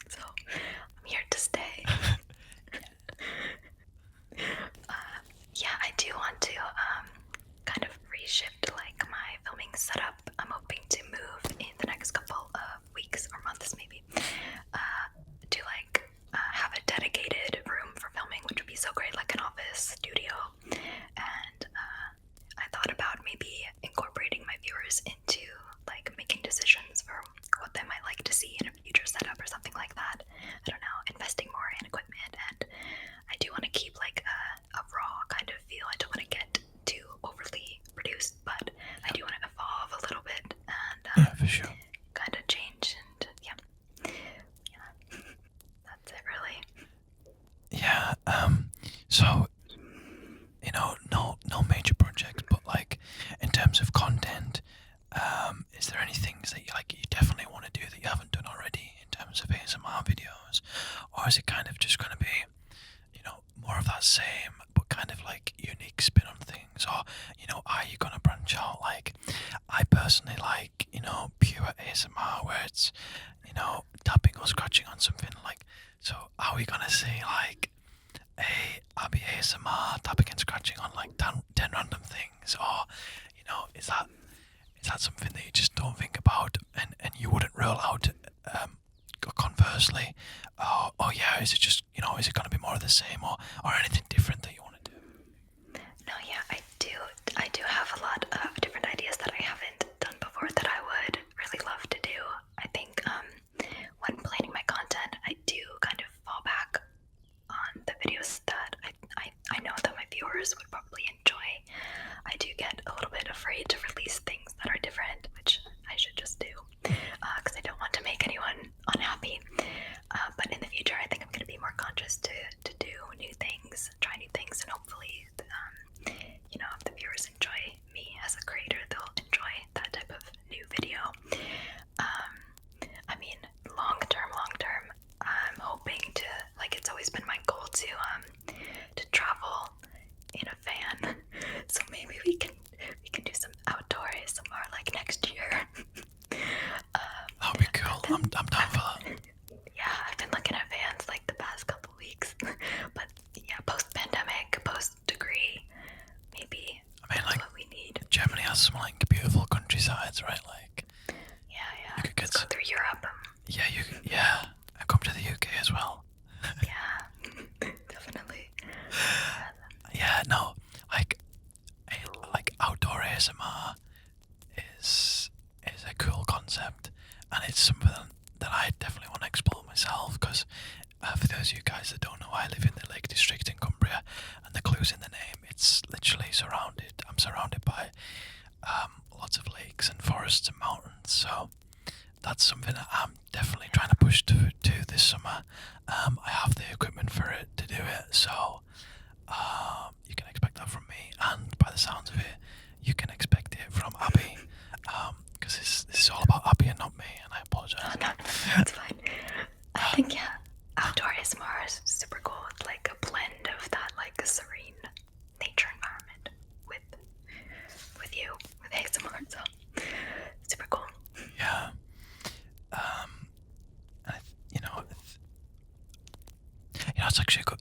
So I'm here to stay. I do want to kind of reshift like my filming setup. I'm hoping to move in the next couple of weeks or months maybe to have a dedicated room for filming, which would be so great, like an office studio. And I thought about maybe incorporating my viewers into like making decisions for what they might like to see in a future setup or something like that. I don't know, investing more in equipment, and I do want to keep like a raw kind of feel. I don't want to get too overly produced, but I do want to evolve a little bit and for sure. kind of change, and that's it really. Yeah, so no major projects, but like in terms of content, is there any things that you definitely want to do that you haven't done already in terms of ASMR videos, or is it kind of just going to be more of that same but kind of like unique spin on things? Or are you going to branch out? Like, I personally like pure ASMR where it's tapping or scratching on something. Like, so are we going to see like a Abby ASMR tapping and scratching on like 10 random things, or is that something that you just don't think about and you wouldn't rule out? Conversely, is it just is it going to be more of the same, or anything different that you want to do? No, I do have a lot of different ideas that I haven't done before that I would really love to do. I think when planning my content, I do kind of fall back on the videos that I know that my viewers would probably enjoy. I do get a little bit afraid to release things that are different, which I should just do, because I don't want to make anyone unhappy. But in the future, I think I'm going to be more conscious to do new things, try new things, and hopefully, if the viewers enjoy me as a creator, they'll enjoy that type of new video. Long term, I'm hoping to, it's always been my goal to travel in a van. So maybe we can do some outdoor ASMR like next year. That would be cool. I'm down for that. Yeah, I've been looking at vans like the past couple weeks. But yeah, post-pandemic, post-degree, maybe that's what we need. Germany has some like beautiful countrysides, right? Like, yeah. You could Let's go through Europe. and come to the UK as well. Yeah, definitely. Yeah, no, like outdoor ASMR is a cool concept, and it's something that I definitely want to explore myself, because for those of you guys that don't know, I live in the Lake District in Cumbria, and the clue's in the name. It's literally I'm surrounded by lots of lakes and forests and mountains, so that's something that I'm definitely trying to push to this summer. I have the equipment for it to do it, so you can expect that from me, and by the sounds of it, you can expect it from Abby, because this is all about Abby and not me, and I apologise. Oh, no, that's fine. I think, outdoor ASMR is super cool. It's like a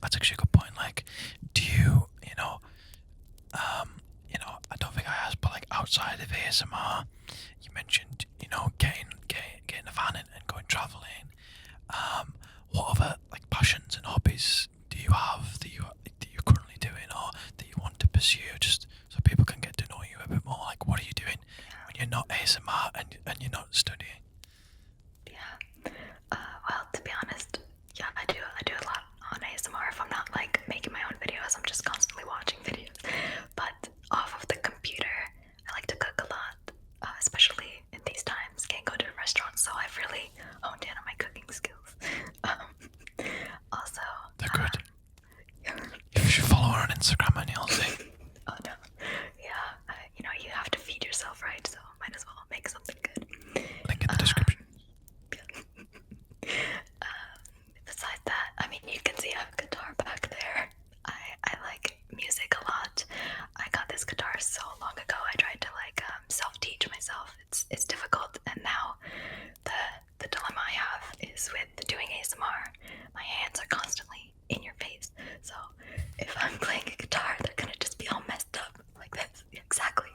that's actually a good point. Like, do you, I don't think I asked, but like outside of ASMR, you mentioned, getting a van and going traveling. What other like passions and hobbies do you have that you're currently doing or that you want to pursue? Just so people can get to know you a bit more. Like, what are you doing when you're not ASMR and you're not studying? Yeah. Well, to be honest, yeah, I do a lot on ASMR. If I'm not like making my own videos, I'm just constantly watching videos. But off of the computer, I like to cook a lot, especially in these times. Can't go to restaurants, so I've really honed in on my cooking skills. Also, They're good. You should follow her on Instagram and you'll see. Oh no, yeah, you have to feed yourself, right? So might as well make something good. Link in the description. Besides that, I mean, you can see I have a guitar back there. I like music a lot. I got this guitar so long ago. I tried to self-teach myself. It's difficult, and now the dilemma I have is with doing ASMR. My hands are constantly in your face, so if I'm playing a guitar, they're gonna just be all messed up like this. Exactly.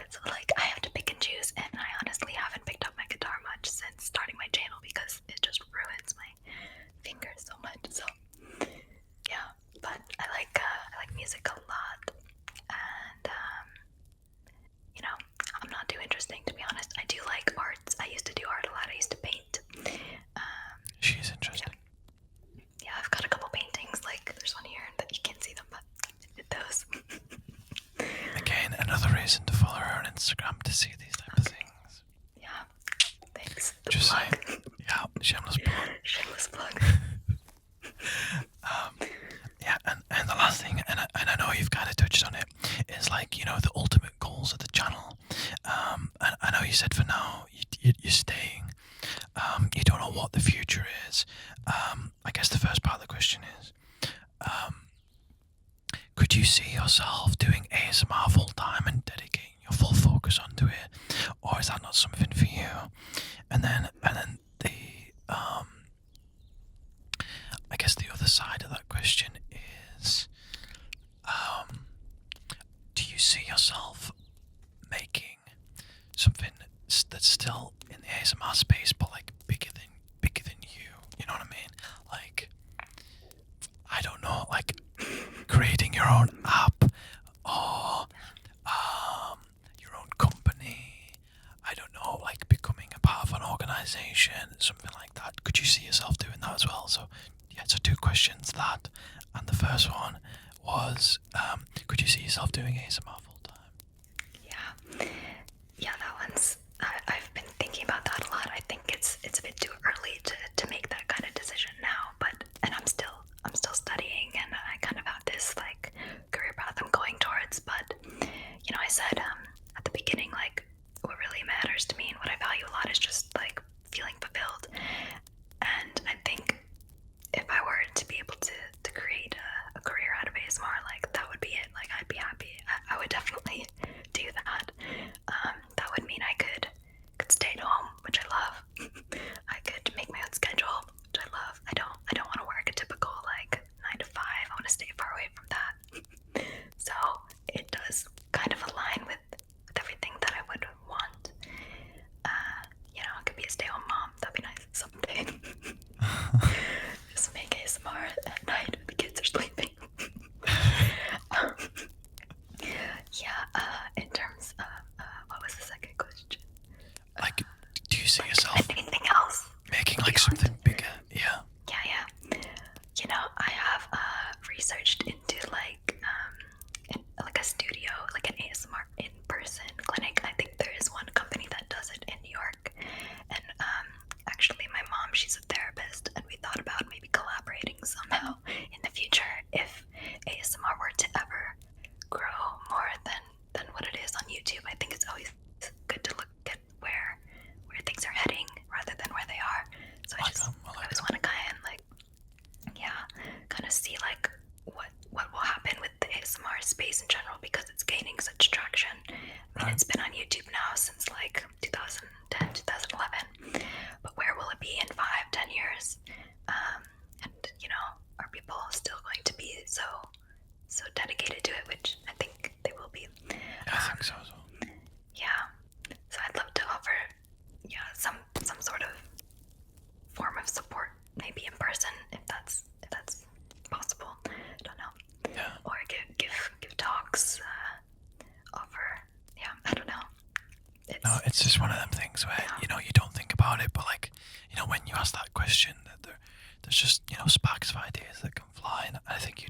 So I have to pick and choose, and I honestly haven't picked up my guitar much since starting my channel because it just ruins my fingers so much. So yeah, but I like music a lot, and I'm not too interesting, to be honest. I do like arts. I used to do art a lot. I used to paint. She's interesting. Yeah, I've got a couple paintings. Like there's one here that you can't see them, but those. Again, another reason to follow her on Instagram to see these type of things. Yeah, thanks. Just saying. Yeah, shameless plug. Shameless plug. Yeah, and the last thing, and I know you've kind of touched on it, is the ultimate goals of the channel. And I know you said for now you're staying. You don't know what the future is. I guess the first part of the question is, could you see yourself doing ASMR full time and dedicating your full focus onto it, or is that not something for you? And then the I guess the other side of that question is, do you see yourself making something that's still in the ASMR space, but bigger than you? You know what I mean? I don't know, creating your own app or your own company. I don't know, becoming a part of an organization, something like that. Could you see yourself doing that as well? So yeah, so two questions, that, and the first one was, could you see yourself doing ASMR full time? Yeah, that one's. I've been thinking about that a lot. I think it's a bit too early to make that kind of decision now. And I'm still studying, and I kind of have this career path I'm going towards. But I said at the beginning, what really matters to me and what I value a lot is just feeling fulfilled. And I think if I were to be able to create a career out of ASMR, that would be it. I'd be happy. I would definitely do that. That would mean I could stay at home, which I love. I could make my own schedule, which I love. I don't want to work a typical 9 to 5. I want to stay far away from that. So it does kind of align with everything that I would want. I could be a stay-at-home mom. That'd be nice someday. Just make ASMR at night when the kids are sleeping. In terms of what was the second question? Do you see yourself Anything else? making something bigger? Yeah. Yeah. I have researched into a studio, an ASMR in-person clinic. I think there is one company that does it in New York. And actually my mom, she's a therapist, and we thought about maybe collaborating somehow in the future if ASMR were to ever grow more than what it is on YouTube. I think it's always good to look at where things are heading rather than where they are. So I was dedicated to it, which I think they will be. I think so as well. Yeah. So I'd love to offer, some sort of form of support, maybe in person, if that's possible. Don't know. Yeah. Or give talks. Offer. Yeah. I don't know. It's just one of them things where you don't think about it, but like when you ask that question, that there's just sparks of ideas that can fly, and I think you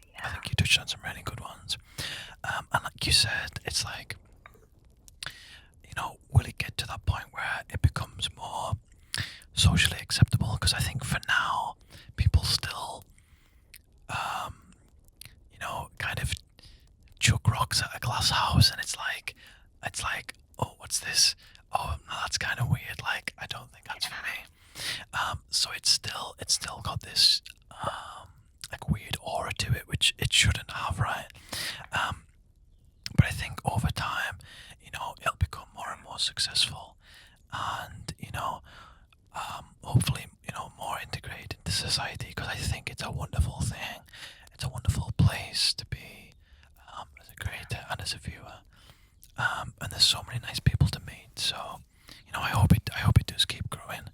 touched on some really good ones. And like you said, it's like will it get to that point where it becomes more socially acceptable? Because I think for now, people still, kind of chuck rocks at a glass house, and it's like, oh, what's this? Oh, no, that's kind of weird. Like, I don't think that's for me. So it's still got this like weird aura to it, which it shouldn't have, right? But I think over time, it'll become more and more successful, and hopefully, more integrated into society. Because I think it's a wonderful thing. It's a wonderful place to be as a creator and as a viewer. And there's so many nice people to meet. So, I hope it does keep growing.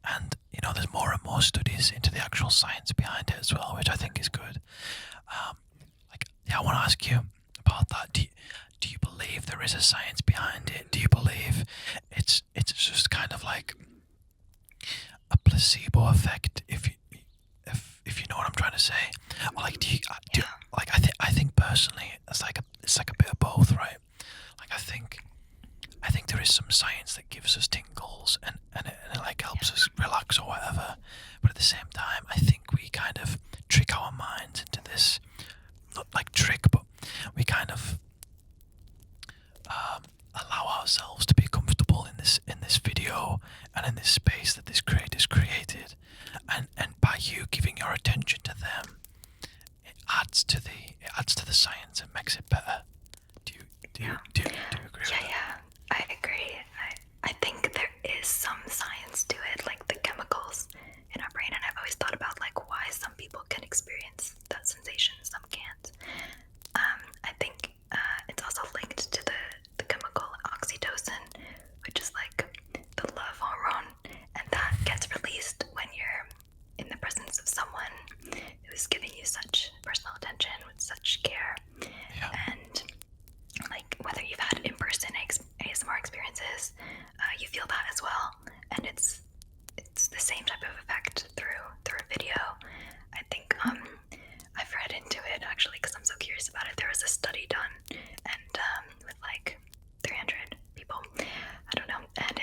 And there's more and more studies into the actual science behind it as well, which I think is good. I want to ask you about that. Do you believe there is a science behind it? Do you believe it's just kind of like a placebo effect? If you know what I'm trying to say, or like I think personally it's like a bit of both, right? Like I think there is some science that gives us tingles and it like helps us relax or whatever, but at the same time I think we kind of trick our minds into this, not like trick, but we kind of allow ourselves to be comfortable in this video and in this space that this creator's created, and by you giving your attention to them, it adds to the science and makes it better. Do you agree with that? Yeah, I agree. I think there is some science to it, like the chemicals in our brain, and I've always thought about like why some people can experience that sensation, some can't. I think it's also linked to the chemical oxytocin, which is like the love hormone, and that gets released when you're in the presence of someone who's giving you such personal attention with such care. Yeah. And like whether you've had in-person ASMR experiences, you feel that as well, and it's the same type of effect through a video. I think I've read into it actually because I'm so curious about it. There was a study done, and with like 300 people, I don't know, and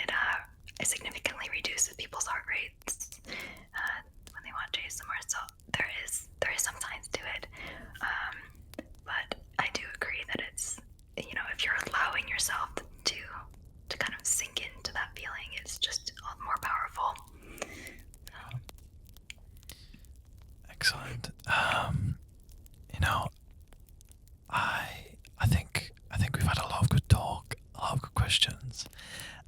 it significantly reduces people's heart rates when they watch ASMR. So there is some science to it, but I do agree that it's, if you're allowing yourself to kind of sink into that feeling, it's just all more powerful. Excellent. I think we've had a lot of good talk, a lot of good questions.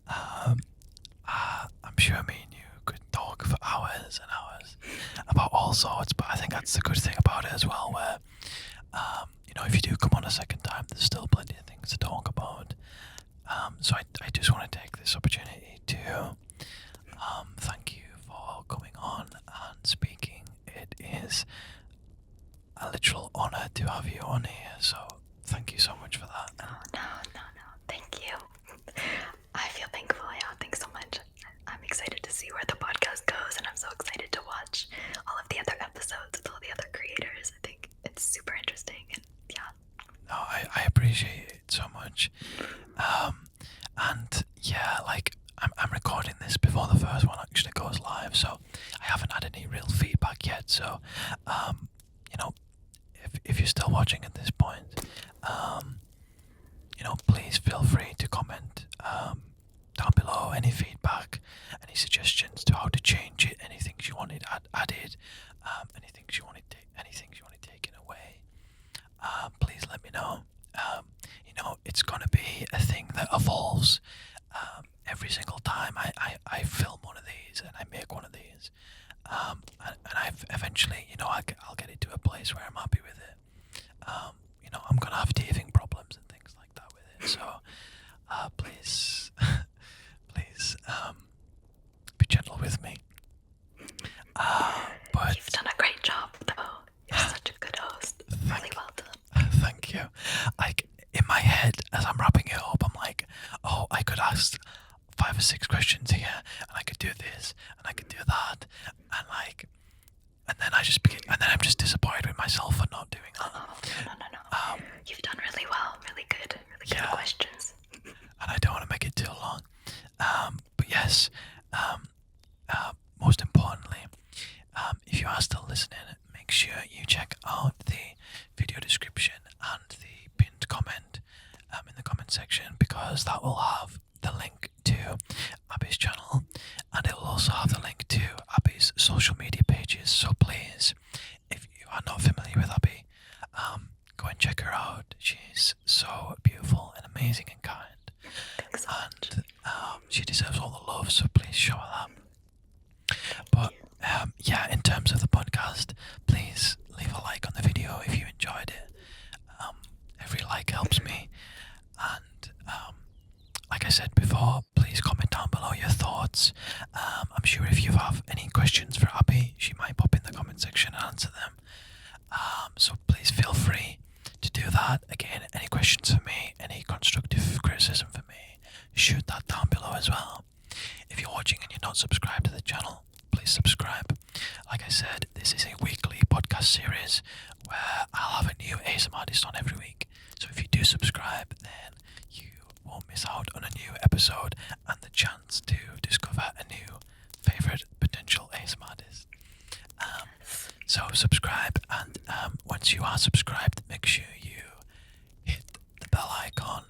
I'm sure me and you could talk for hours and hours about all sorts, but I think that's the good thing about it as well, where if you do come on a second time, there's still plenty of things to talk about. So I just want to take this opportunity to thank you for coming on and speaking. It is a literal honour to have you on here, so thank you so much for that. Oh, no, thank you. I feel thankful, thanks so much. I'm excited to see where the podcast goes, and I'm so excited to watch all of the other episodes with all the other creators. I think it's super interesting, and No, I appreciate it so much. And yeah, like I'm recording this before the first one actually goes live, so I haven't had any real feedback yet. So, if you're still watching at this point, please feel free to comment down below any feedback, any suggestions to how to change it, any things you wanted added, any things you wanted taken away. Please let me know. It's gonna be a thing that evolves every single time I film one of these and I make one of these, and I've eventually, I'll get it to a place where I'm happy with it. I'm gonna have teething problems and things like that with it. So please, please be gentle with me. But You've done a great job, though. You're such a good host. Really well done. thank you. Like in my head, as I'm wrapping it up, I'm like, oh, I could ask 5 or 6 questions here, and I could do this, and I could do that, and like, and then I just begin, and then I'm just disappointed with myself for not doing that. Oh, no. You've done really well. Really good Yeah. questions. And I don't want to make it too long. But yes, most importantly, if you are still listening, make sure you check out the video description and the pinned comment in the comment section, because that will have the link to Abby's channel, and it will also have the link to Abby's social media pages. So please, if you are not familiar with Abby, go and check her out. She's so beautiful and amazing and kind. Thanks so much. And she deserves all the love, so please show her that. But yeah, in terms of the podcast, please leave a like on the video if you enjoyed it. Every like helps me. And like I said before, please comment down below your thoughts. I'm sure if you have any questions for Abby, she might pop in the comment section and answer them. So please feel free to do that. Again, any questions for me, any constructive criticism for me, shoot that down below as well. If you're watching and you're not subscribed to the channel, please subscribe. Like I said, this is a weekly podcast series where I'll have a new ASMR artist on every week. So if you do subscribe, then you won't miss out on a new episode and the chance to discover a new favourite potential ASMR artist. So subscribe, and once you are subscribed, make sure you hit the bell icon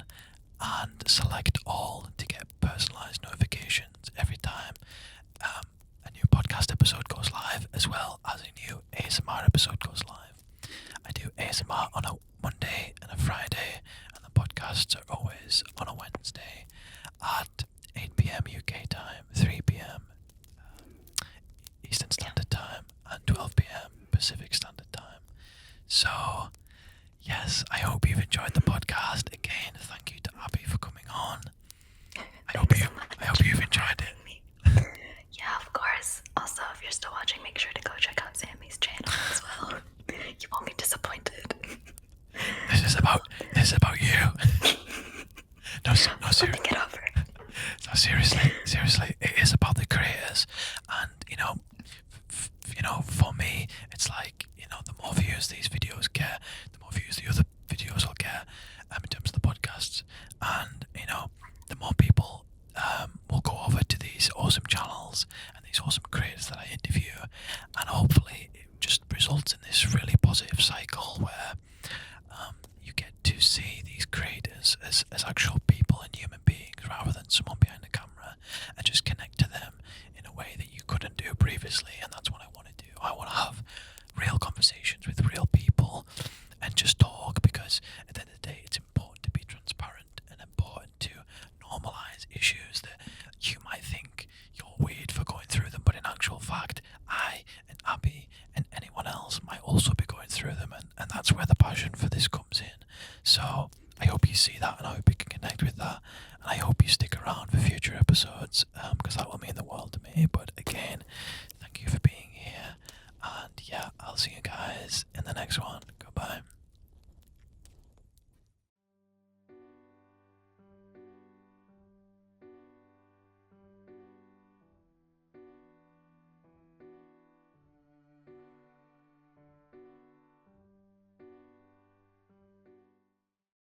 and select all to get personalised notifications every time a new podcast episode goes live, as well as a new ASMR episode goes live. I do ASMR on a Monday and a Friday, and the podcasts are always on a Wednesday at 8 PM UK time, 3 PM Eastern Standard Time, and 12 PM Pacific Standard Time. So yes, I hope you've enjoyed the podcast. Again, thank you to Abby for coming on. I hope you've enjoyed it. Yeah, of course. Also, if you're still watching, make sure to go check out Sammy's channel as well. You won't be disappointed. This is about you. No, seriously. Get over. No, seriously, it is about the creators, and for me, it's like, the more views these videos get, the more views the other videos will get, in terms of the podcasts, and the more people will go over to these awesome channels and these awesome creators that I interview, and hopefully it just results in this really positive cycle where you get to see these creators as actual people and human beings rather than someone behind the camera, and just connect to them in a way that you couldn't do previously. And that's what I want to do. I want to have real conversations with real people and just talk, because at the end of the day, it's important to be transparent and important to normalize issues that you might think you're weird for going through them, but in actual fact, I and Abby and anyone else might also be going through them, and that's where the passion for this comes in. So I hope you see that, and I hope you can connect with that, and I hope you stick around for future episodes, because that will mean the world to me. But again, thank you for being here, and yeah, I'll see you guys in the next one.